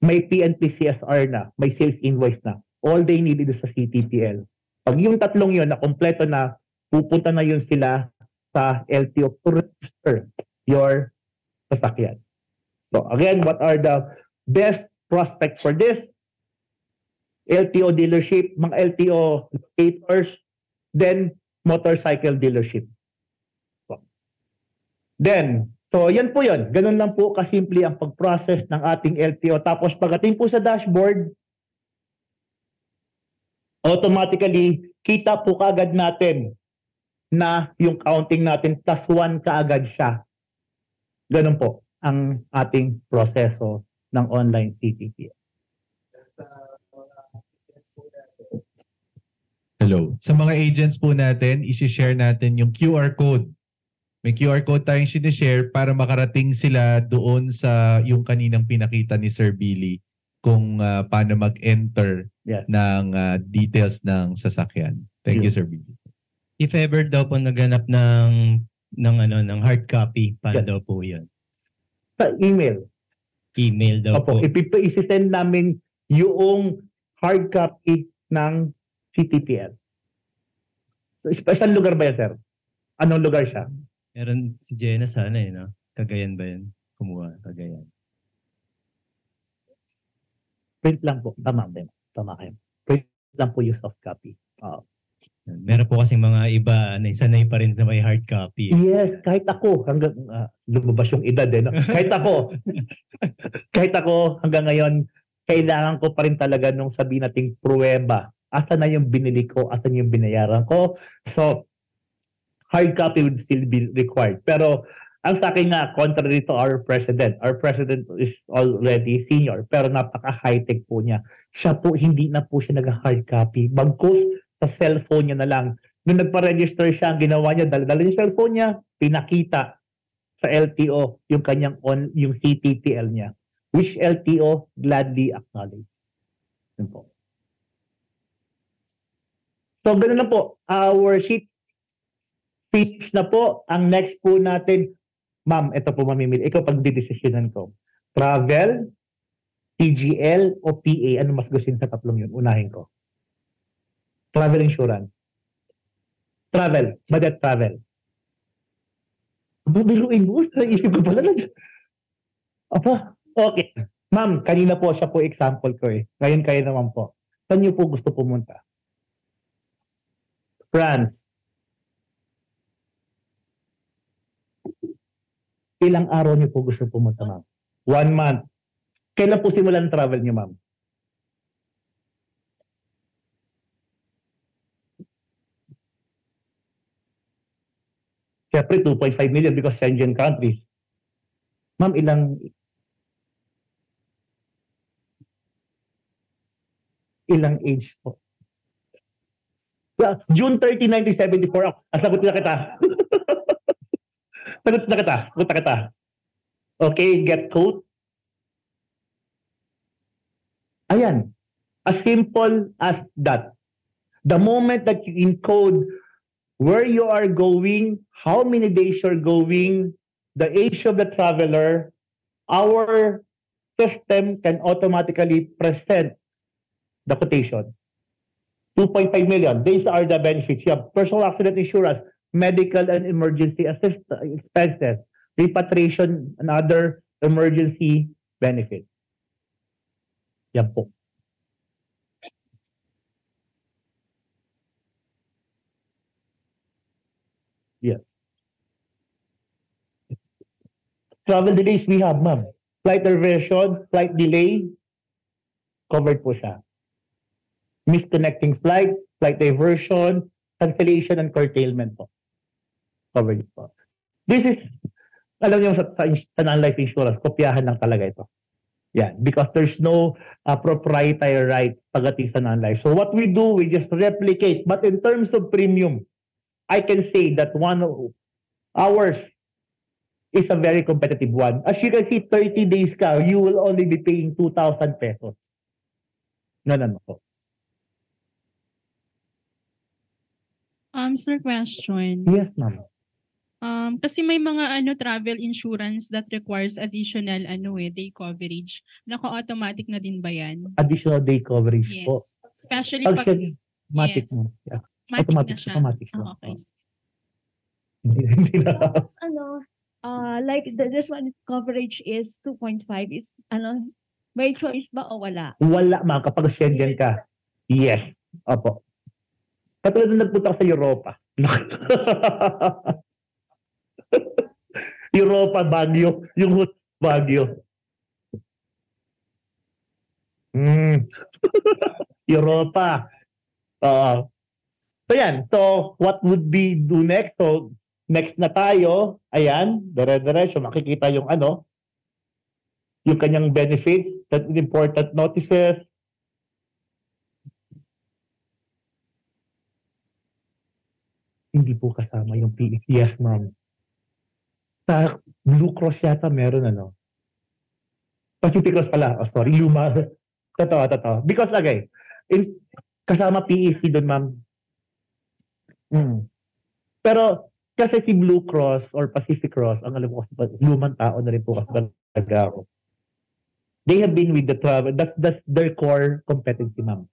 may PNP CSR na, may sales invoice na. All they need is sa CTPL. Pag yung 3 yun na kompleto na, pupunta na yun sila sa LTO to register your sasakyan. So again, what are the best prospects for this? LTO dealership, mga LTO locators, then motorcycle dealership. Then, so yan po yun. Ganun lang po kasimple ang pag-process ng ating LTO. Tapos pagdating po sa dashboard, automatically, kita po kaagad natin na yung counting natin +1 kaagad siya. Ganun po ang ating proseso ng online CTPL. Hello. Sa mga agents po natin, isi-share natin yung QR code. May QR code tayong sinishare para makarating sila doon sa yung kaninang pinakita ni Sir Billy kung paano mag-enter ng details ng sasakyan. Thank you, Sir Billy. If ever daw po naganap ng hard copy, paano daw po 'yan? Sa email. Email daw Opo, po. isi-send namin yung hard copy ng CTPL. So, saan lugar ba yan, sir? Anong lugar siya? Meron si Jenna sana no? Cagayan ba yun? Kumuha, Cagayan. Print lang po. Tama kayo. Print lang po yung soft copy. Meron po kasing mga iba na sanay pa rin sa may hard copy. Yes, kahit ako, hanggang lumabas yung edad no? Kahit ako hanggang ngayon, kailangan ko pa rin talaga nung sabihin nating pruweba. Asan na yung binili ko, asan yung binayaran ko. So, hard copy would still be required. Pero, ang sa akin nga, contrary to our president is already senior, pero napaka-high-tech po niya. Siya po, hindi na po siya nag-hard copy. Bagkus, sa cellphone niya na lang. Nung nagpa-register siya, ang ginawa niya, dala yung cellphone niya, pinakita sa LTO yung kanyang yung CTTL niya. Which LTO gladly acknowledge. Yun po. So, ganoon lang po. Our sheet speech na po. Ang next po natin, ma'am, ito po mamimili. Ikaw pag-decisionan ko. Travel, TGL, o PA. Ano mas gusto sa tatlong yun? Unahin ko. Travel insurance. Travel. Budget travel. Babiluin mo. Isip ko pala lang. Apa? Okay. Ma'am, kanina po siya po example ko eh. Ngayon kayo naman po. Saan niyo po gusto pumunta? France. Ilang araw niyo po gusto pumunta, ma'am? 1 month. Kailan po simulan travel niyo, ma'am? Siyempre, 2.5 million because Schengen countries. Ma'am, ilang age po? June 30, 1974 ako. Sagot na kita. Sagot na kita. Okay, get code. Ayan. As simple as that. The moment that you encode where you are going, how many days you're going, the age of the traveler, our system can automatically present the quotation. 2.5 million. These are the benefits. You have personal accident insurance, medical and emergency expenses, repatriation, and other emergency benefits. Yan po. Yes. Travel delays we have, ma'am. Flight diversion, flight delay, covered po siya. Misconnecting flight, flight diversion, cancellation, and curtailment po. Covered po. This is, alam niyo sa non-life insurance, kopyahan lang talaga ito. Yeah, because there's no proprietary right pagdating sa non-life. So what we do, we just replicate. But in terms of premium, I can say that one of ours is a very competitive one. As you can see, 30 days ka, you will only be paying 2,000 pesos. Ganun po. Sir, question. Yes, ma'am. Kasi may mga travel insurance that requires additional day coverage. Naka-automatic na din ba yan? Additional day coverage Yes. po. Especially pag Automatic yes. mo. Yeah. Automatic na siya. Automatic Oh, na. okay. Hindi na. Like this one coverage is 2.5. Is may choice ba o wala? Wala, ma'am. Kapag Schengen ka. Yes. Opo. Katulad na nagpunta ka sa Europa. Europa, Baguio. Yung Baguio. Europa. So yan. So what would we do next? So next na tayo. Ayan. Dire-diretso. Makikita yung yung kanyang benefits. That important notices. Hindi po kasama yung PX. Yes, ma'am. Sa Blue Cross yata meron Pacific Cross pala. Oh, sorry. Luma. Totoo. Because again, kasama PEC doon, ma'am. Pero kasi si Blue Cross or Pacific Cross, ang alam ko kasi lumang tao na rin po kasi talaga ako. They have been with the travel. That's their core competency, ma'am.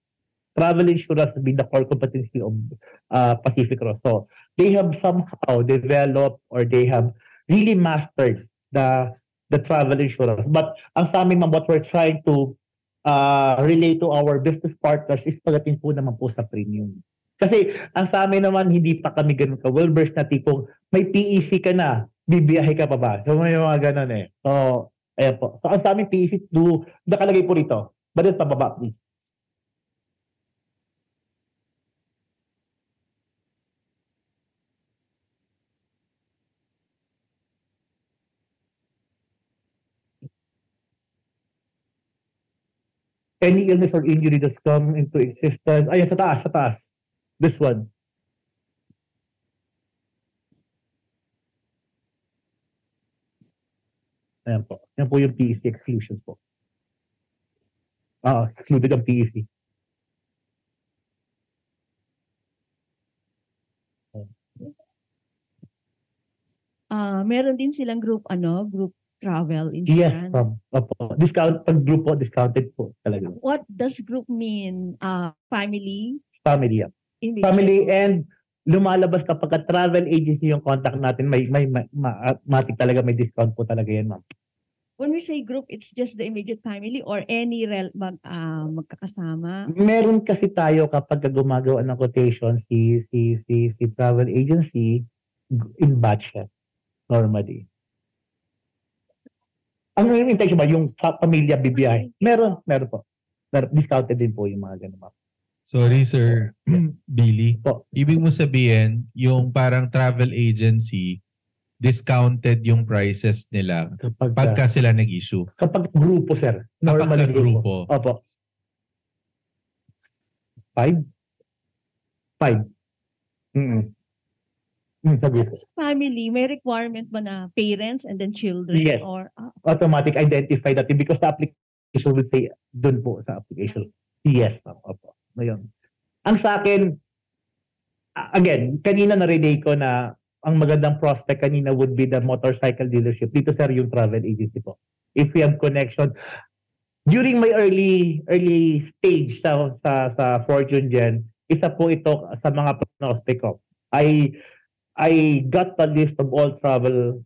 Travel insurance has been the core competency of Pacific Cross. So they have somehow developed or they have really mastered the travel insurance. But ang sa amin, ma'am, what we're trying to relate to our business partners is pagdating po naman po sa premium. Kasi ang sa amin naman, hindi pa kami ganun ka well-versed na tipong may PEC ka na, bibiyahe ka pa ba? So may mga ganun eh. So, ayan po. So ang sa amin PEC, nakalagay po rito. Balit pababa, please. Any illness or injury that's come into existence. Ayan, sa taas, sa taas. This one. Ayan po. Yan po yung PEC exclusions po. Excluded ang PEC. Meron din silang group travel Yes, insurance. opo. Discount, pag group po, discounted po talaga. What does group mean? Family? Family, yeah. Individual? Family and lumalabas kapag ka travel agency yung contact natin, may matik talaga, may discount po talaga yan, ma'am. When we say group, it's just the immediate family or any magkakasama? Meron kasi tayo kapag gumagawa ng quotation si travel agency in batch siya, normally. Ang intention ba yung pamilya bibiyahe? Meron po. Discounted din po yung mga ganun. Sorry, Sir Billy. Po. Ibig mo sabihin, yung parang travel agency, discounted yung prices nila pagka sila nag-issue. Kapag grupo, sir. Normal grupo. Opo. 5? 5. Sa grupo. As family, may requirement ba na parents and then children? Yes. Or Automatic identify that because the application will say dun po sa application. Yes, ma'am. Opo. Ngayon. Ang sa akin, again, kanina na-relay ko na ang magandang prospect kanina would be the motorcycle dealership. Dito, sir, yung travel agency po. If we have connection, during my early stage sa Fortune Gen, isa po ito sa mga prospect ko. I got the list of all travel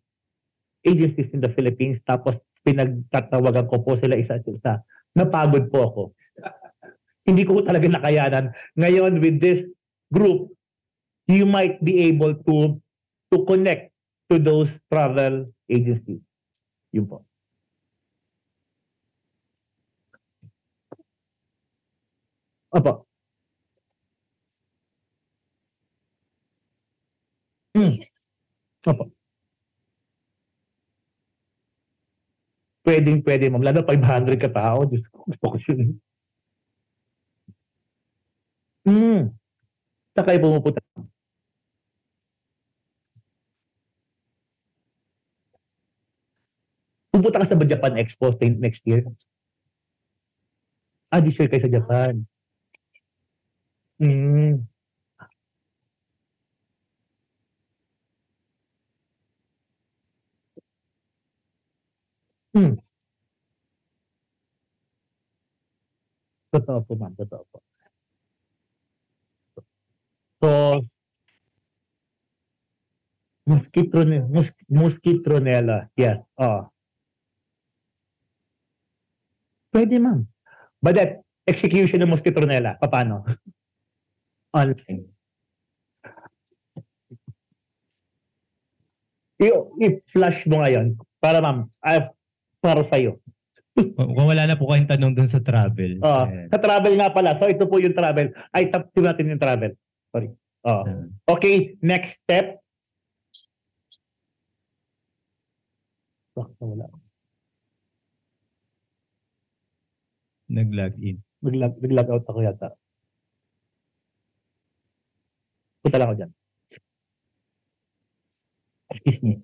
agencies in the Philippines, tapos pinagtatawagan ko po sila isa-isa. Napagod po ako. Hindi ko talaga nakayanan. Ngayon, with this group, you might be able to connect to those travel agencies. Yun po. Opo. Opo. Pwede, ma'am. Lalo 500 ka tao. Gusto ko yun. Saka kayo pumupunta. Pupunta ka sa Japan Expo next year. This year kayo sa Japan. Totoo po, ma'am. Totoo po. So, Mosquitronella. Yes. Pwede, ma'am. But that execution ng Mosquitronella, paano? Online. I-flash mo ngayon para, ma'am, para sa'yo. Kung wala na po kayong tanong dun sa travel. Sa travel nga pala. So, ito po yung travel. Tap natin yung travel. Sorry. Okay, next step. Wala. Nag-log in. Nag-log out ako yata. Punta lang ako dyan. Excuse me.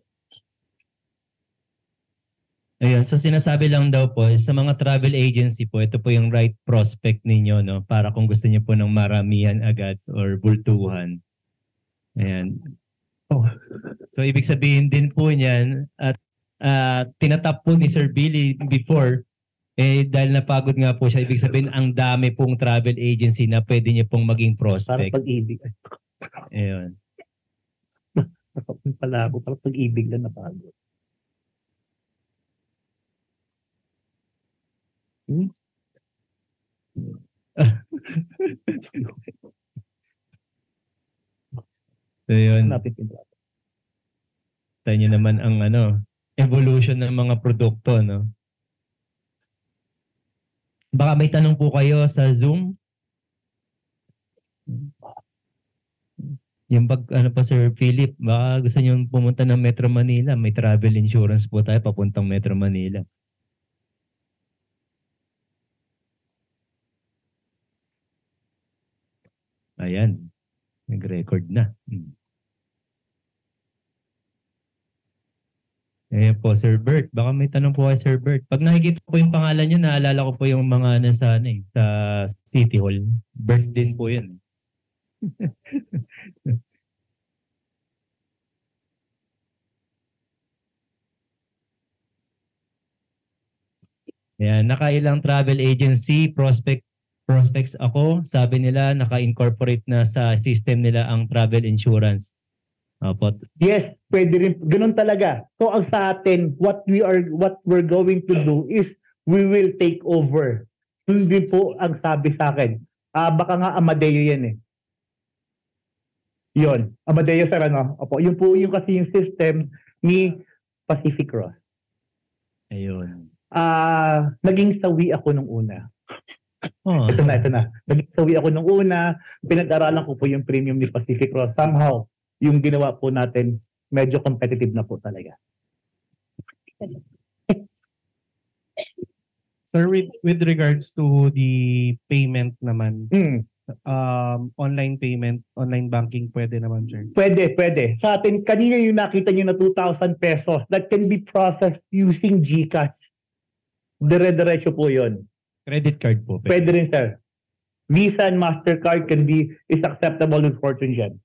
Ayun, so sinasabi lang daw po, sa mga travel agency po, ito po yung right prospect ninyo, no? Para kung gusto niyo po ng maramihan agad or bultuhan. Ayan. So, ibig sabihin din po niyan, at tinatap po ni Sir Billy before, dahil napagod nga po siya, ibig sabihin, ang dami pong travel agency na pwede niyo pong maging prospect. Parang pag-ibig. Ayun. Pala ako, parang pag-ibig lang napagod. So yun, Hanapin ko. tayo nyo naman ang evolution ng mga produkto, no? Baka may tanong po kayo sa Zoom. Yung Sir Philip, baka gusto nyo pumunta ng Metro Manila. May travel insurance po tayo papuntang Metro Manila. Ayan. Nag-record na. Ayan po, Sir Bert. Baka may tanong po kay Sir Bert. Pag nakikita po yung pangalan niyo, naalala ko po yung mga sa City Hall. Bert din po yun. Ayan, nakailang travel agency, prospects ako. Sabi nila, naka-incorporate na sa system nila ang travel insurance. Opo. Yes, pwede rin. Ganun talaga. So ang sa atin, what we're going to do is we will take over. Yun din po ang sabi sa akin. Baka nga Amadeo yan eh. Yun. Amadeo sir, Opo. Yun po yung kasi yung system ni Pacific Cross. Ayun. Naging sawi ako nung una. Oh. Ito na. Naging sawi ako nung una. Pinag-aralan ko po yung premium ni Pacific Cross. Somehow, yung ginawa po natin, medyo competitive na po talaga. Sir, with regards to the payment naman, online payment, online banking, pwede naman, sir? Pwede. Sa atin, kanina yung nakita nyo na 2,000 pesos, that can be processed using GCash. Dire-diretso po yun. Credit card po. Pwede rin, sir. Visa and MasterCard is acceptable with Fortune Gen.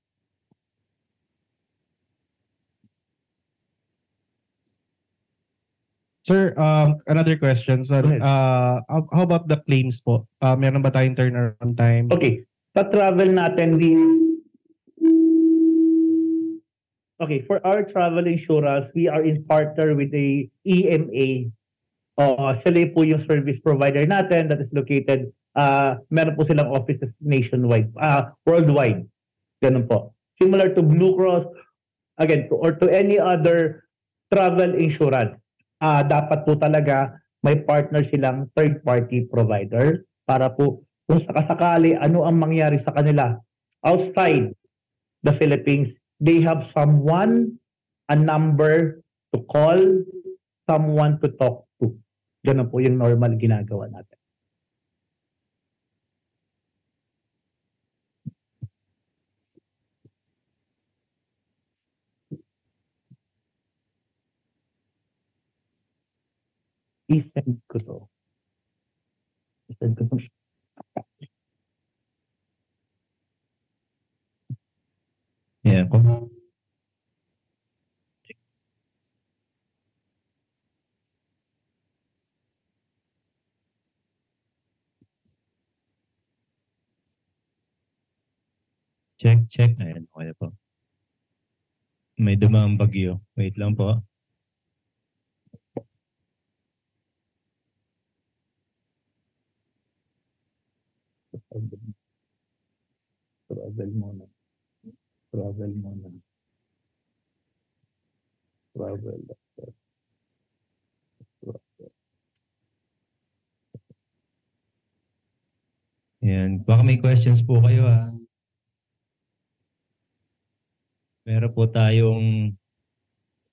Sir, another question. So, how about the claims po? Meron ba tayong turnaround time? Okay. Sa travel natin, for our travel insurance, we are in partner with the EMA. Sila po yung service provider natin that is located, meron po silang offices nationwide, worldwide. Ganun po. Similar to Blue Cross, again, or to any other travel insurance. Dapat po talaga may partner silang third-party provider para po kung sakasakali ano ang mangyari sa kanila outside the Philippines, they have someone, a number to call, someone to talk to. Ganun po yung normal ginagawa natin. I-send ko to. Yeah. Check. Ayan, okay po. May dumang bagyo. Wait lang po. Travel muna. Ayan. Baka may questions po kayo Meron po tayong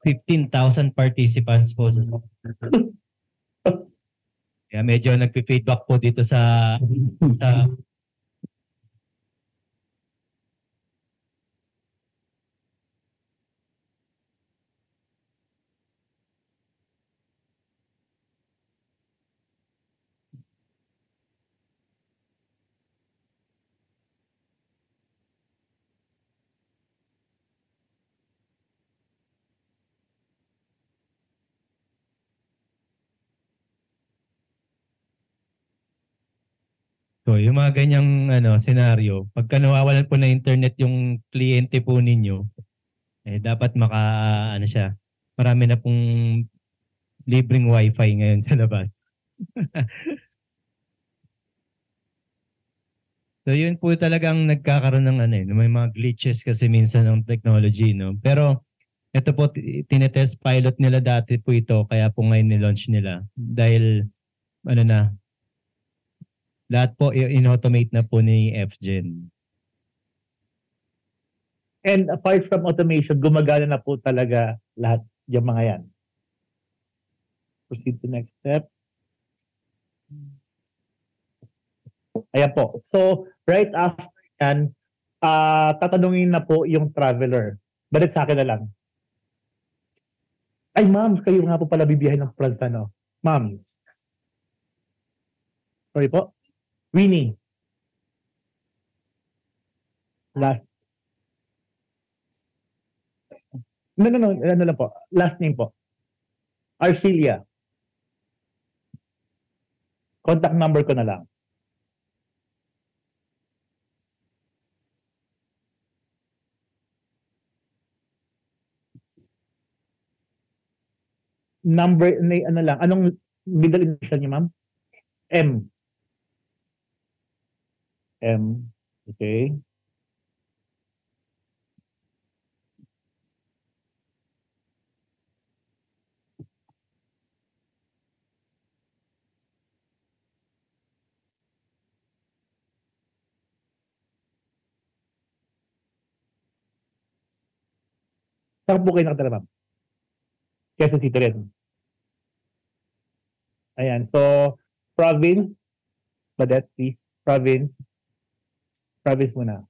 15,000 participants po. Kaya medyo nagpi-feedback po dito sa So, yung mga ganyang senaryo, pagka nawawalan po na internet yung kliyente po ninyo, dapat siya, marami na pong libreng wifi ngayon sa labas. So yun po talagang nagkakaroon ng ano eh, may mga glitches kasi minsan ng technology, no? Pero ito po, tinetest pilot nila dati po ito, kaya po ngayon ni-launch nila. Dahil, ano na, lahat po in-automate na po ni FGen. And apart from automation, gumagana na po talaga lahat yung mga yan. Proceed to next step. Ayan po. So, right after yan, tatanungin na po yung traveler. Balik sa akin na lang. Ay, ma'am, kayo nga po pala bibiyahin ng France, no? Ma'am. Sorry po. Winnie. Last. No. Ano lang po. Last name po. Arcelia. Contact number ko na lang. Number, ano lang. Anong middle initial niyo, ma'am? M. M. Okay. Saan po kayo nakatala, ma'am? Quezon City rin. Ayan. So, province. Badet, please. Province. Province muna.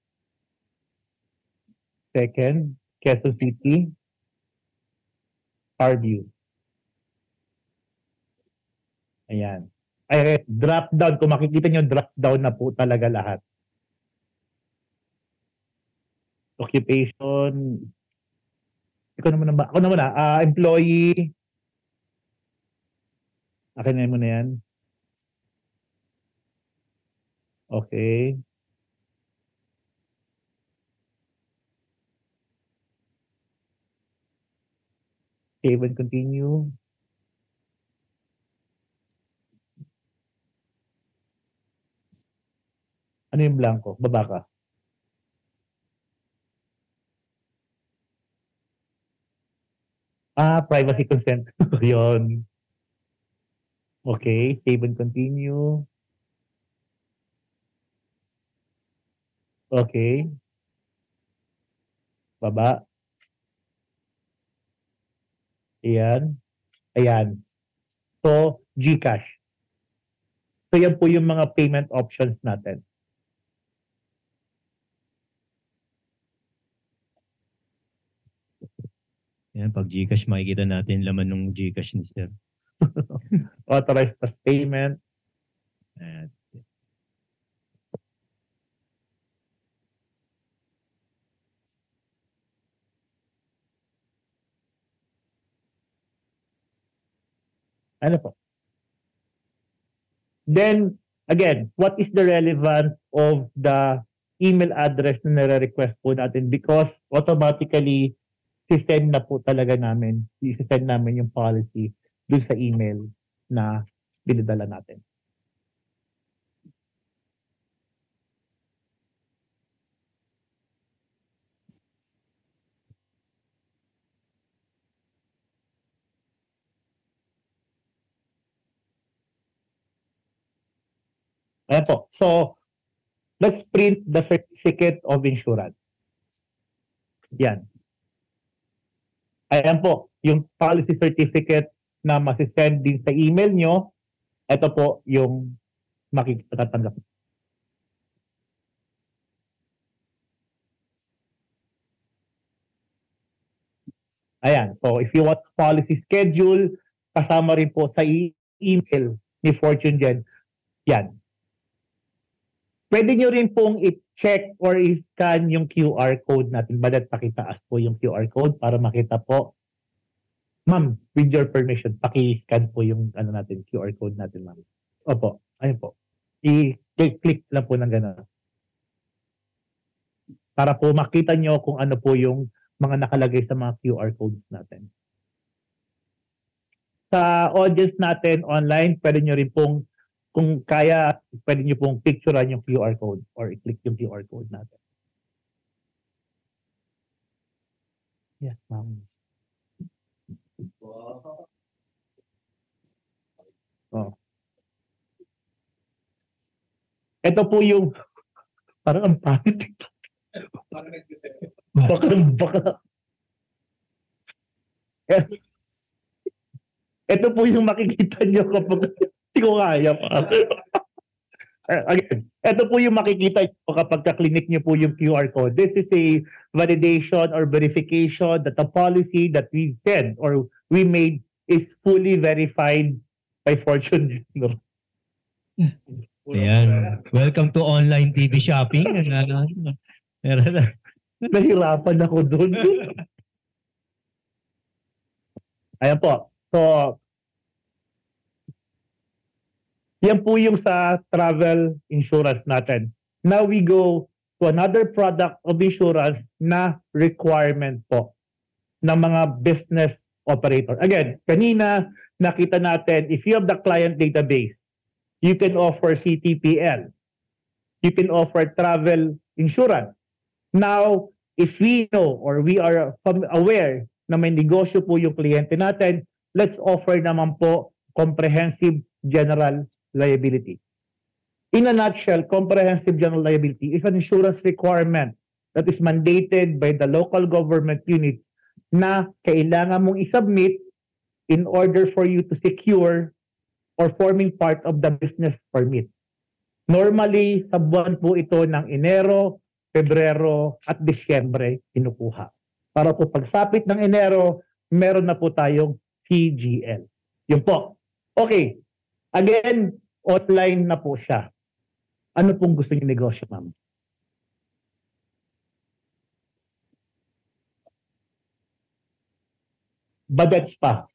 Second, Quezon City. Parview. Ayan. Ay, drop down. Kung makikita nyo, drop down na po talaga lahat. Occupation. Ako naman na. Employee. Akin na mo na yan. Okay. Save and continue. Ano yung blanco? Baba ka. Privacy consent. Yun. Okay, save and continue. Okay. Baba. Ayan. Ayan. So, GCash. So, yan po yung mga payment options natin. Yan, pag GCash, makikita natin laman ng GCash ni sir. Authorized as payment. Ayan. Ano po? Then, again, what is the relevance of the email address na nare-request po natin? Because automatically, sisend na po talaga namin. Sisend namin yung policy dun sa email na binadala natin. Ayan po. So, let's print the certificate of insurance. Yan. Ayan po. Yung policy certificate na masisend din sa email nyo, ito po yung makikitatanggap. Ayan. So, if you want policy schedule, kasama rin po sa email ni Fortune Gen, yan. Pwede nyo rin pong i-check or i-scan yung QR code natin. Balat pakitaas po yung QR code para makita po. Ma'am, with your permission, paki-scan po yung natin, QR code natin, ma'am. Opo, ayun po. I-click lang po ng gano'n. Para po makita nyo kung ano po yung mga nakalagay sa mga QR codes natin. Sa audience natin online, pwede nyo rin pong kung kaya, pwede nyo pong picturean yung QR code or i-click yung QR code natin. Yes, ma'am. Oh. Ito po yung parang ang pangit. Baka. Ito po yung makikita nyo kapag hindi ko kaya pa. Again, ito po yung makikita nyo kapag ka-clinic nyo po yung QR code. This is a validation or verification that the policy that we said or we made is fully verified by Fortune. Ayan. Welcome to online TV shopping. Nahirapan ako doon. Ayan po. So, yan po yung sa travel insurance natin. Now we go to another product of insurance na requirement po ng mga business operator. Again, kanina nakita natin, if you have the client database, you can offer CTPL. You can offer travel insurance. Now, if we know or we are aware na may negosyo po yung kliyente natin, let's offer naman po comprehensive general liability. In a nutshell, comprehensive general liability is an insurance requirement that is mandated by the local government unit na kailangan mong isubmit in order for you to secure or forming part of the business permit. Normally, sa buwan po ito ng Enero, Pebrero at Disyembre kinukuha. Para po pagsapit ng Enero, meron na po tayong CGL. Yun po. Okay. Again, online na po siya. Ano pong gusto niyo negosyo, ma'am? Bagets pa.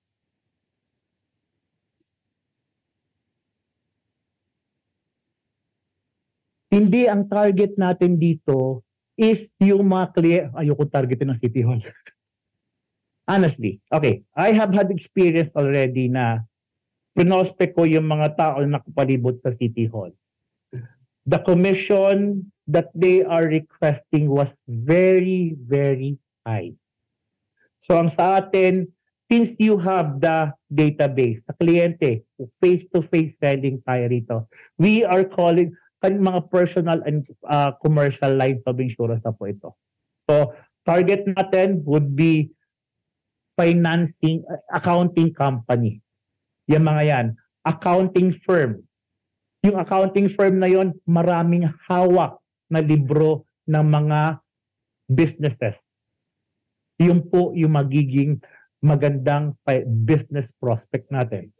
Hindi ang target natin dito is yung mga kliyente. Ayoko targetin ng City Hall. Honestly. Okay. I have had experience already na pinospect ko yung mga tao na nakapalibot sa City Hall. The commission that they are requesting was very, very high. So ang sa atin, since you have the database, sa kliyente, face-to-face selling tayo rito, we are calling mga personal and commercial lines of insurance na po ito. So target natin would be financing, accounting company. Yung mga yan. Accounting firm. Yung accounting firm na yon, maraming hawak na libro ng mga businesses. Yun po yung magiging magandang business prospect natin.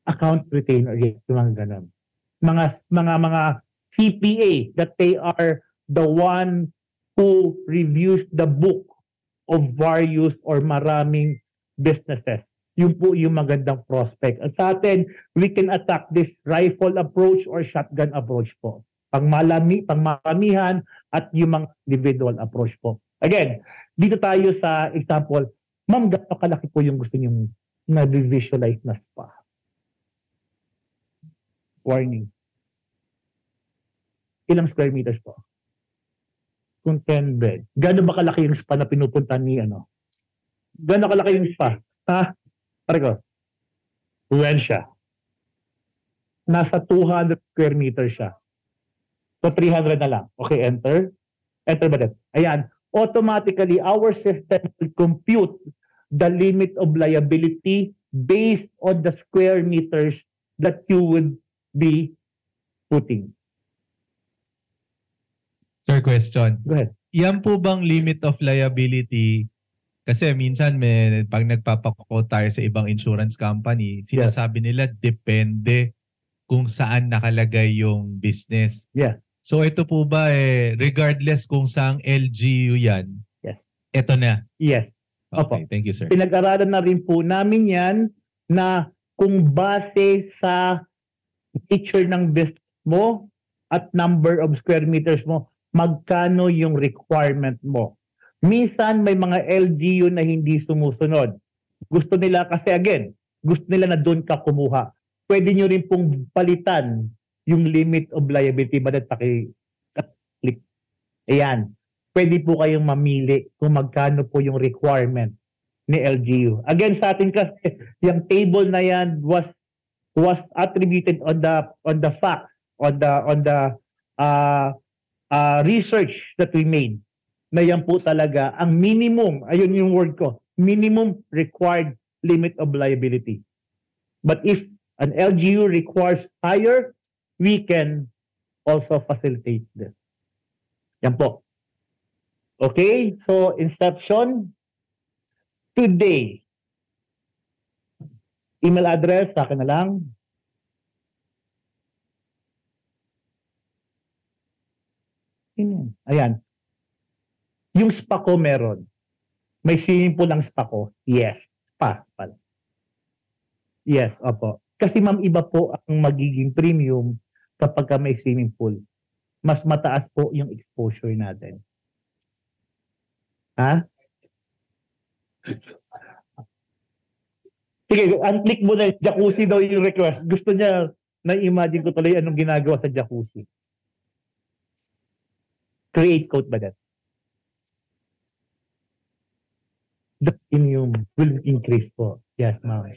Account retainer, yes, yung mga ganun. Mga CPA that they are the one who reviews the book of various or maraming businesses. Yun po yung magandang prospect. At sa atin, we can attack this rifle approach or shotgun approach po. Pangmaramihan at yung mga individual approach po. Again, dito tayo sa example, ma'am, gaano kalaki po yung gusto niyong na-visualize na spa? Warning. Ilang square meters po? Kung 10 bed. Gaano ba kalaki yung spa na pinupunta ni ano? Gaano kalaki yung spa? Ha? Pare ko. Well siya. Nasa 200 square meters siya. So 300 na lang. Okay, enter. Enter ba din? Ayan. Automatically, our system will compute the limit of liability based on the square meters that you would be putting. Sir, question. Go ahead. Yan po bang limit of liability? Kasi minsan pag nagpapako tayo sa ibang insurance company, sinasabi nila depende kung saan nakalagay yung business. Yeah. So ito po ba regardless kung saang LGU yan? Yes. Ito na. Yes. Okay, Opo. thank you, sir. Pinag-aralan na rin po namin yan na kung base sa nature ng business mo at number of square meters mo, magkano yung requirement mo. Minsan may mga LGU na hindi sumusunod. Gusto nila kasi again, gusto nila na doon ka kumuha. pwede nyo rin pong palitan yung limit of liability. Badat click. Ayan. Pwede po kayong mamili kung magkano po yung requirement ni LGU. Again, sa atin kasi, yung table na yan was attributed on the fact, on the research that we made, na yan po talaga ang minimum, ayun yung word ko, minimum required limit of liability. But if an LGU requires higher, we can also facilitate this. Yan po. Okay, so inception, today, email address, sa akin na lang. Ayan. Yung spa ko meron. May swimming pool ang spa ko? Yes. Spa pala. Yes, opo. Kasi ma'am, iba po ang magiging premium kapag ka may swimming pool. Mas mataas po yung exposure natin. Ha? Sige, unclick mo na. Jacuzzi daw yung request. Gusto niya, na-imagine ko tuloy anong ginagawa sa jacuzzi. Create code ba that? The premium will increase po. Yes, ma'am.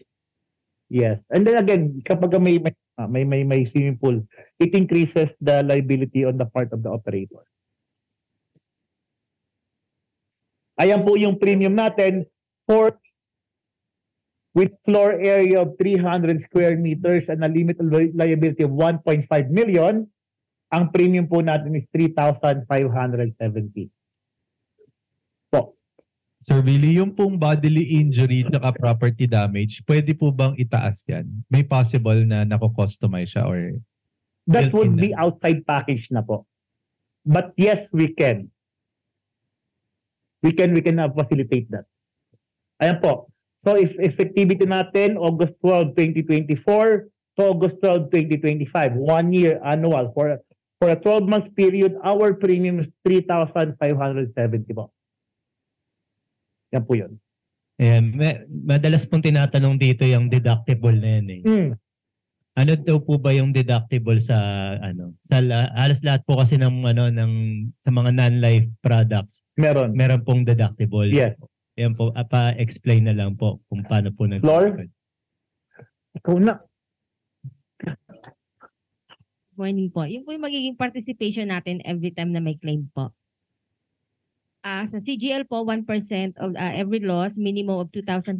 Yes. And then again, kapag may swimming pool, it increases the liability on the part of the operator. Ayan po yung premium natin for with floor area of 300 square meters and a limit liability of 1.5 million. Ang premium po natin is 3,570. Po. Sir Billy, yung pong bodily injury at property damage, pwede po bang itaas yan? May possible na nako-customize siya or that would built-in be na? outside package na po. But yes, we can. We can facilitate that. Ayan po. So if effectivity natin, August 12, 2024 to August 12, 2025, 1 year annual for a 12-month period, our premium is 3,570 po. Yan po yun. Ayan, madalas pong tinatanong dito yung deductible na yan eh. Ano daw po ba yung deductible sa halos lahat po kasi ng sa mga non-life products. Meron pong deductible. Yes. Yan po, pa-explain na lang po kung paano po Floor? Ikaw na. Morning po. Yung po yung magiging participation natin every time na may claim po. Sa CGL po, 1% of every loss, minimum of 2,500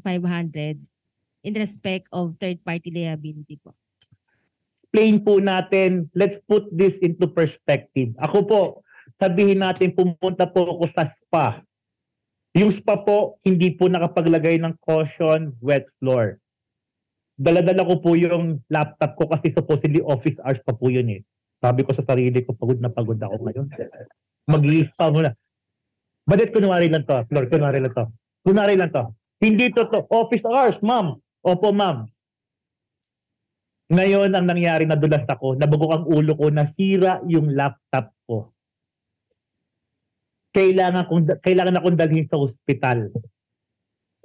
in respect of third-party liability po. Explain po natin, let's put this into perspective. Ako po, sabihin natin pumunta po ako sa spa. Yung spa po, hindi po nakapaglagay ng caution wet floor. Dala-dala ko po yung laptop ko kasi supposedly office hours pa po yun eh. Sabi ko sa sarili ko, pagod na pagod ako ngayon. Mag-i-spa muna. Badet kunwari lang to, Flor, kunwari lang to. Kunwari lang to. Hindi to office hours, ma'am. Opo, ma'am. Ngayon, ang nangyari, nadulas ako, nabugok ang ulo ko, nasira yung laptop ko. Kailangan akong dalhin sa ospital.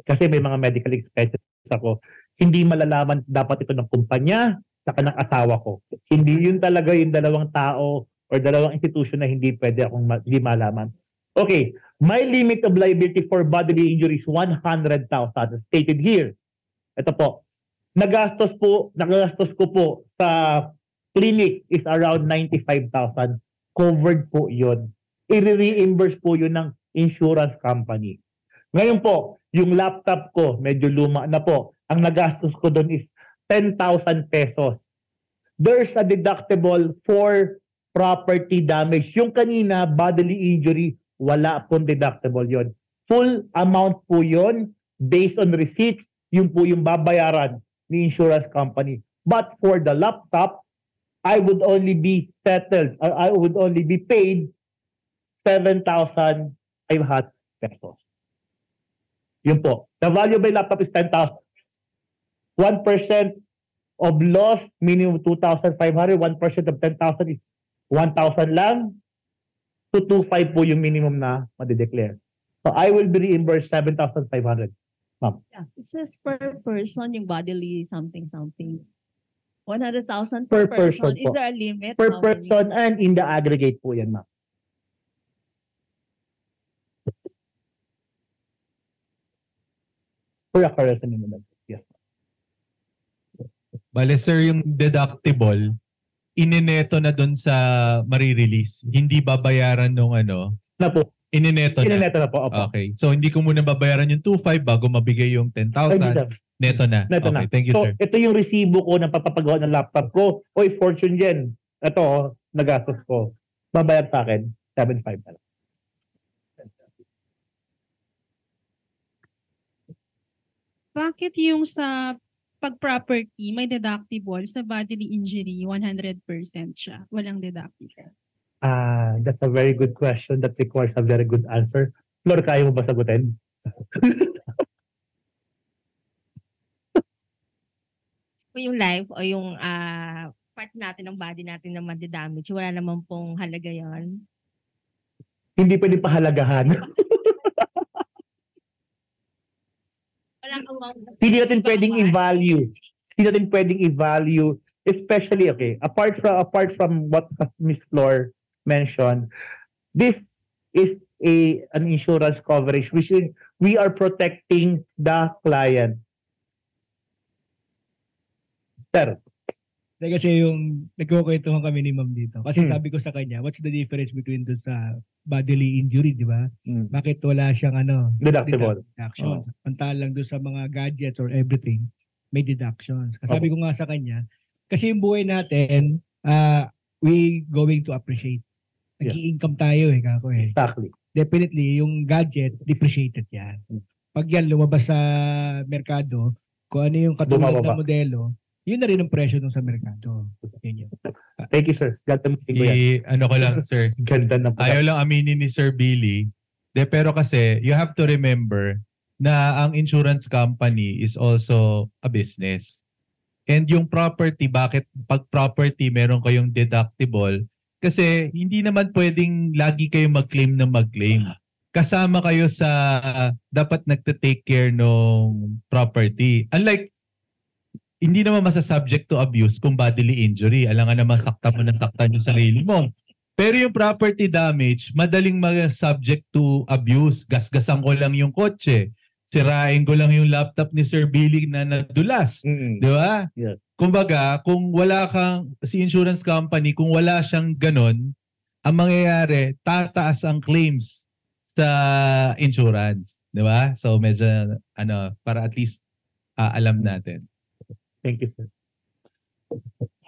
Kasi may mga medical expenses ako. Hindi malalaman dapat ito ng kumpanya saka ng asawa ko. Hindi yun talaga yung dalawang tao or dalawang institution na hindi pwede akong hindi malaman. Okay, my limit of liability for bodily injury is 100,000 stated here. Ito po. Nagastos ko po sa clinic is around 95,000. Covered po yun. I-reimburse po yun ng insurance company. Ngayon po, yung laptop ko, medyo luma na po. Ang nagastos ko doon is 10,000 pesos. There's a deductible for property damage. Yung kanina, bodily injury, wala pong deductible yon. Full amount po yon based on receipts, yun po yung babayaran ni insurance company. But for the laptop, I would only be settled, or I would only be paid 7,500 pesos. Yun po. The value of my laptop is 10,000. 1% of loss, minimum 2,500. 1% of 10,000 is 1,000 lang. 225 po yung minimum na madideclare. So I will be reimbursed 7,500. Ma'am. Yeah, it says per person yung bodily something. 100,000 Per per person. person Is po. there a limit? Per How many? person and in the aggregate po yan, ma'am. Per occurrence naman. Yes. Bale sir, yung deductible, inineto na doon sa marirelease. Hindi babayaran nung ano, Na po. inineto na. Inineto na po. Opo. Okay. So hindi ko muna babayaran yung 2.5 bago mabigay yung 10,000. Ay, sir. Neto na. Neto Okay, na. thank you So, sir. ito yung resibo ko ng papapagawa ng laptop ko. Oy, Fortune Gen. Ito, nagastos ko. Babayad sa akin, 7.5 na lang. Bakit yung sa pag-property may deductible, sa bodily injury 100% siya, walang deductible? That's a very good question that requires a very good answer. Flor, kaya mo ba sagutin? Kung yung life o yung part natin ng body natin na madidamage, wala naman pong halaga yon. Hindi pwede pahalagahan. Walang amount. Hindi natin pwedeng i-value. Hindi natin pwedeng i-value, especially, okay, apart from what Miss Flor mentioned, this is an insurance coverage which is we are protecting the client. Sir, Kasi yung nagkukwentuhan kami ni ma'am dito. Kasi Hmm. sabi ko sa kanya, what's the difference between dun sa bodily injury, di ba? Hmm. Bakit wala siyang Deductible. deduction? Pantalang dun sa mga gadgets or everything, may deductions. Sabi ko nga sa kanya, kasi yung buhay natin, we going to appreciate. Yeah. Nag-i-income tayo kako eh. Exactly. Definitely, yung gadget, depreciated yan. Pag yan lumabas sa merkado, kung ano yung katulad Bumababa. ng modelo, yun na rin ang presyo nung sa merkado. Yun yun. Thank you, sir. Ganda ko yan. Ano ko lang sir, Ganda ng ayaw lang aminin ni Sir Billy. Pero kasi you have to remember na ang insurance company is also a business. And yung property, bakit pag property meron kayong deductible? Kasi hindi naman pwedeng lagi kayo mag-claim na mag-claim. Kasama kayo sa dapat nagte-take care ng property. Unlike hindi naman masasubject to abuse kung bodily injury. Alangan naman saktan mo ng saktan yung sarili mo. Pero yung property damage, madaling mag-subject to abuse. Gasgasan ko lang yung kotse. Sirain ko lang yung laptop ni Sir Billy na nadulas. Di ba? Yes. Kumbaga, kung wala kang, si insurance company, kung wala siyang ganon, ang mangyayari, tataas ang claims sa insurance. Di ba? So medyo, para at least alam natin. Thank you, sir.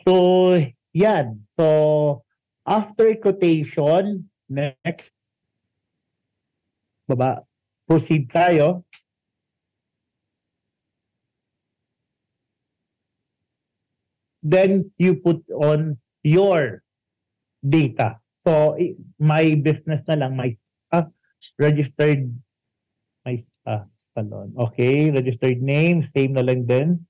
So, yan. So, after quotation, next, proceed tayo. Then, you put on your data. So, my business na lang, my registered, my salon. Okay, registered name, same na lang din.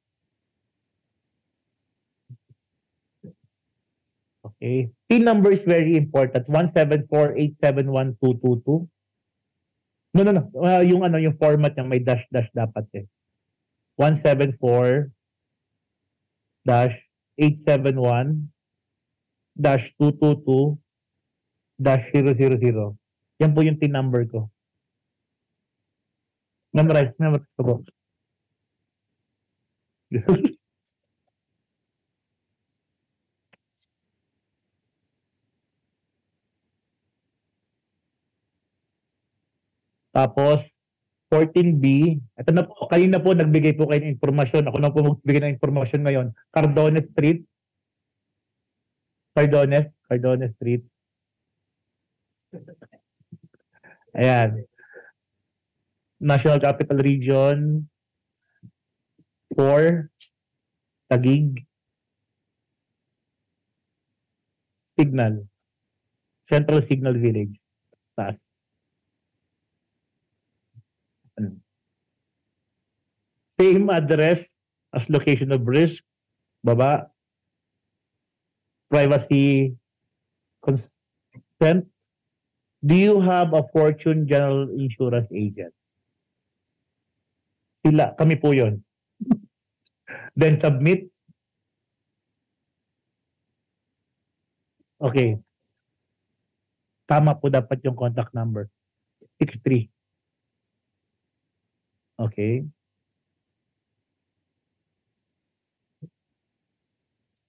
Okay. PIN number is very important. 174871222. No. Yung format niya may dash dapat eh. 174-871-222-000. Yan po yung PIN number ko. Memorize ko po. Tapos, 14B, ito na po, kayo na po nagbigay po kayo ng informasyon. Ako na po magbigay ng informasyon ngayon. Cardones Street. Cardones Street. Ayan. National Capital Region 4, Taguig. Signal. Central Signal Village. Taas. Same address as location of risk. Baba. Privacy consent. Do you have a Fortune General Insurance agent? Kami po yun. Then submit. Okay. Tama po dapat yung contact number. 63. Okay.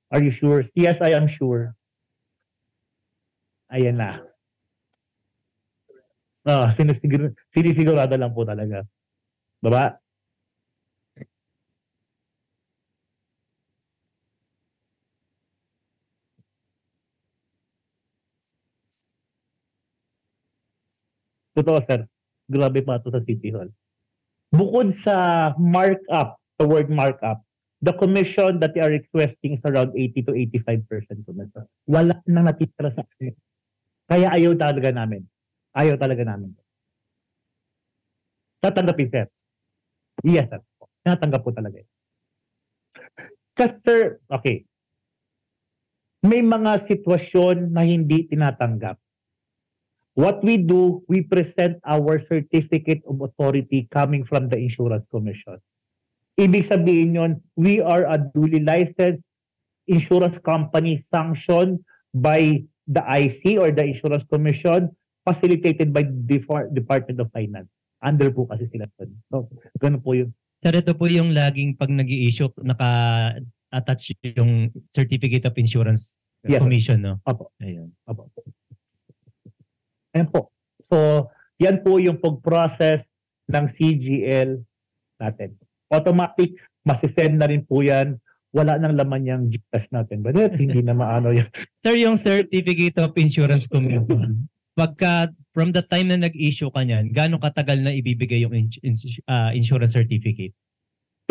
Are you sure? Yes, I am sure. Ayan na. Sinisigurado lang po talaga. Baba. Totoo, sir. Grabe pa ito sa City Hall. Bukod sa markup, the word markup, the commission that they are requesting is around 80 to 85% po na sir. Wala nang natitira sa akin. Kaya ayaw talaga namin. Ayaw talaga namin. Tatanggapin, sir. Yes, sir. Natanggap po talaga. Kasi, sir, okay. May mga sitwasyon na hindi tinatanggap. What we do, we present our certificate of authority coming from the Insurance Commission. Ibig sabihin yun, we are a duly licensed insurance company sanctioned by the IC or the Insurance Commission, facilitated by the Department of Finance. Under po kasi sila. So, ganun po yun. Sir, ito po yung laging pag nag-i-issue, naka-attach yung Certificate of Insurance Commission, no? Opo. Ayun. Opo. Ayan po. So, yan po yung pag-process ng CGL natin. Automatic, masisend na rin po yan. Wala nang laman yung GCash natin. But hindi na maano yan. Sir, yung Certificate of Insurance Commission, pagka from the time na nag-issue ka niyan, gaano katagal na ibibigay yung insurance certificate?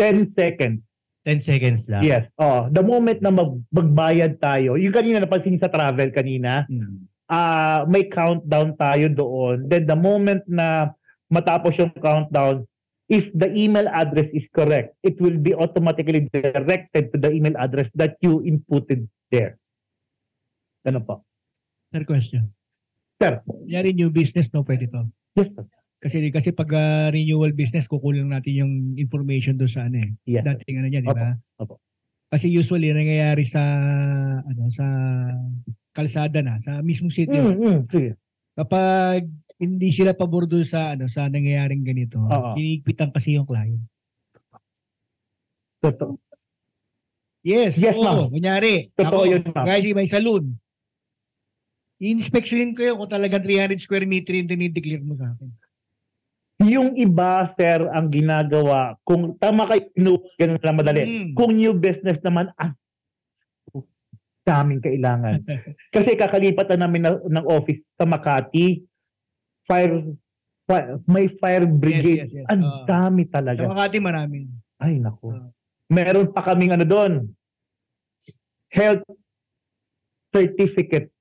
10 seconds. 10 seconds lang? Yes. Oh, the moment na magbayad tayo, yung kanina napansin sa travel kanina, may countdown tayo doon. Then the moment na matapos yung countdown, if the email address is correct, it will be automatically directed to the email address that you inputted there. Ano po? Sir, question. Sir. Yari new business, no? Pwede to. Yes, sir. Kasi pag renewal business, kukulang natin yung information doon sa ano eh. Yes, dating ano niya, di ba? Opo. Kasi usually nangyayari sa sa kalsada na, sa mismong city. Sige. Kapag hindi sila pabor doon sa sa nangyayaring ganito, hinihigpitan kasi yung client. Totoo. Yes, ma'am. Kunyari, totoo yun, ma'am. Guys, may saloon. I-inspectionin ko yun kung talagang 300 square meter yung dinideclare mo sa akin. Yung iba, sir, ang ginagawa, kung tama kayo, ganun lang madali. Kung new business naman, daming kailangan. Kasi kakalipat na namin ng office sa Makati, may fire brigade. Yes. Ang dami talaga. Sa Makati marami. Ay, naku. Meron pa kaming doon. Health certificate.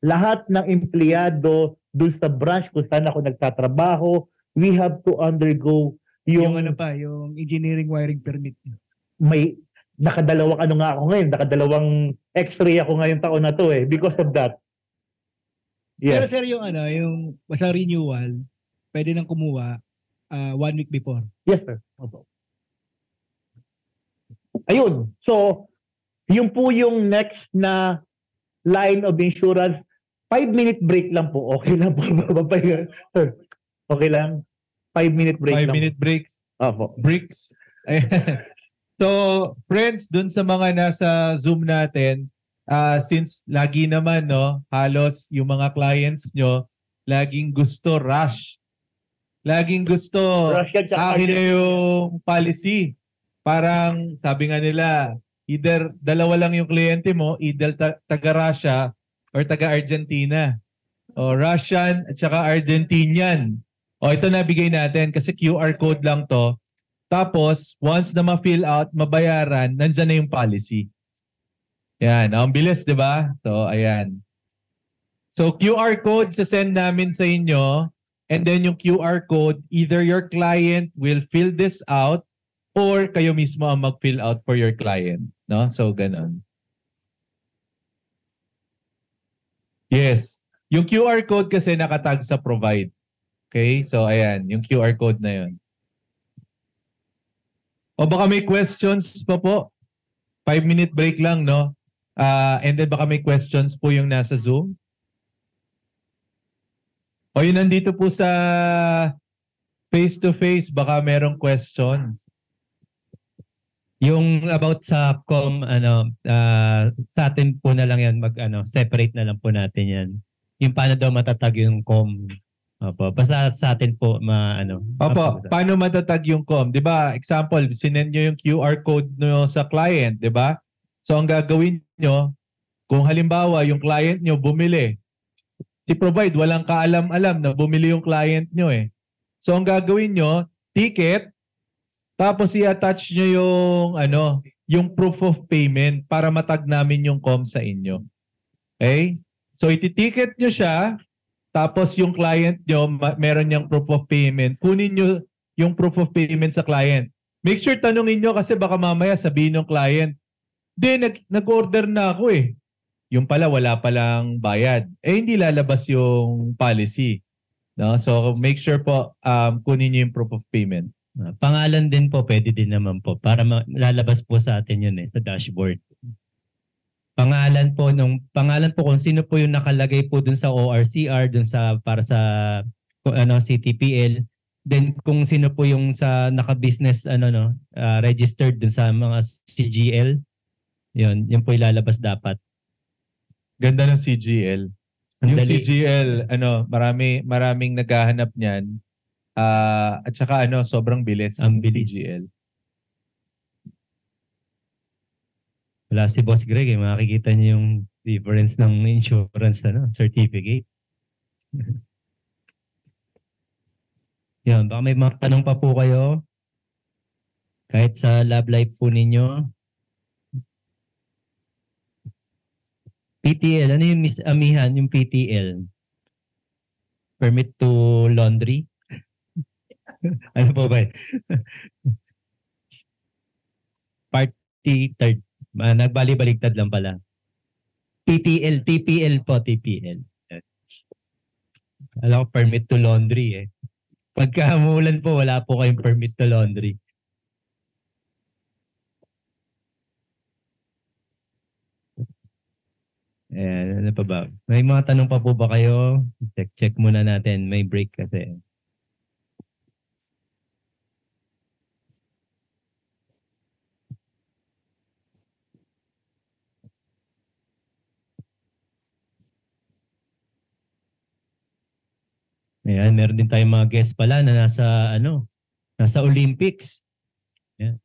Lahat ng empleyado doon sa branch kung saan ako nagtatrabaho, we have to undergo yung yung engineering wiring permit. May nakadalawang nga ako ngayon, nakadalawang x-ray ako ngayong taon na to because of that. Yes. Pero sir, yung basta renewal, pwede nang kumuha 1 week before. Yes, sir. Opo. Ayun. So, yung po yung next na line of insurance, 5-minute break lang po. Okay lang po. Sir, okay lang. 5-minute break 5 lang. 5-minute breaks. Opo. Breaks. So, friends, dun sa mga nasa Zoom natin, since lagi naman, halos yung mga clients nyo, laging gusto rush. Laging gusto akin na yung policy. Parang, sabi nga nila, either dalawa lang yung kliyente mo, either taga-Russia or taga-Argentina. O Russian at saka Argentinian. O ito nabigay natin kasi QR code lang to. Tapos, once na ma-fill out, mabayaran, nandyan na yung policy. Yan. Ang bilis, di ba? So, ayan. So, QR code sasend namin sa inyo. And then yung QR code, either your client will fill this out or kayo mismo ang mag-fill out for your client. No? So, ganun. Yes. Yung QR code kasi nakatag sa provide. Okay? So, ayan. Yung QR code na yun. O baka may questions pa po? 5-minute break lang, no? And then baka may questions po yung nasa Zoom. O yun, nandito po sa face-to-face, baka merong questions. Yung about sa sa atin po na lang yan separate na lang po natin yan. Yung paano daw matatag yung com. Opo, basta sa atin po Opo, paano matatag yung com? 'Di ba? Example, sinend nyo yung QR code nyo sa client, 'di ba? So ang gagawin nyo, kung halimbawa yung client nyo bumili, i-provide walang kaalam-alam na bumili yung client nyo eh. So ang gagawin nyo, ticket, tapos i-attach nyo yung proof of payment para matag namin yung com sa inyo. Okay? So iti-ticket nyo siya, tapos yung client nyo, meron niyang proof of payment. Kunin nyo yung proof of payment sa client. Make sure tanungin nyo kasi baka mamaya sabihin ng client, nag-order na ako eh. Yung pala, wala palang bayad. Hindi lalabas yung policy. No? So make ssure po kunin nyo yung proof of payment. Pangalan din po, pwede din naman po. Para lalabas po sa atin yun sa dashboard. Pangalan po kung sino po yung nakalagay po dun sa ORCR, dun sa para sa CTPL. Then kung sino po yung sa naka-business registered dun sa mga CGL. Yun po ilalabas dapat. Ganda ng CGL. Yung CGL, maraming naghahanap niyan. At saka sobrang bilis ang CGL. Wala si Boss Greg makikita niyo yung difference ng insurance certificate. Yan, baka may mga tanong pa po kayo. Kahit sa lab life po ninyo. PTL, ano yung amihan yung PTL? Permit to laundry? Ano po ba? Party third. Nagbali-baligtad lang pala. PTL, TPL po, TPL. Alam ko, permit to laundry eh. Pagka umuulan po, wala po kayong permit to laundry. Ayan, ano pa ba? May mga tanong pa po ba kayo? Check muna natin. May break kasi. Ayan, meron din tayong mga guests pala na nasa Olympics. Ayan.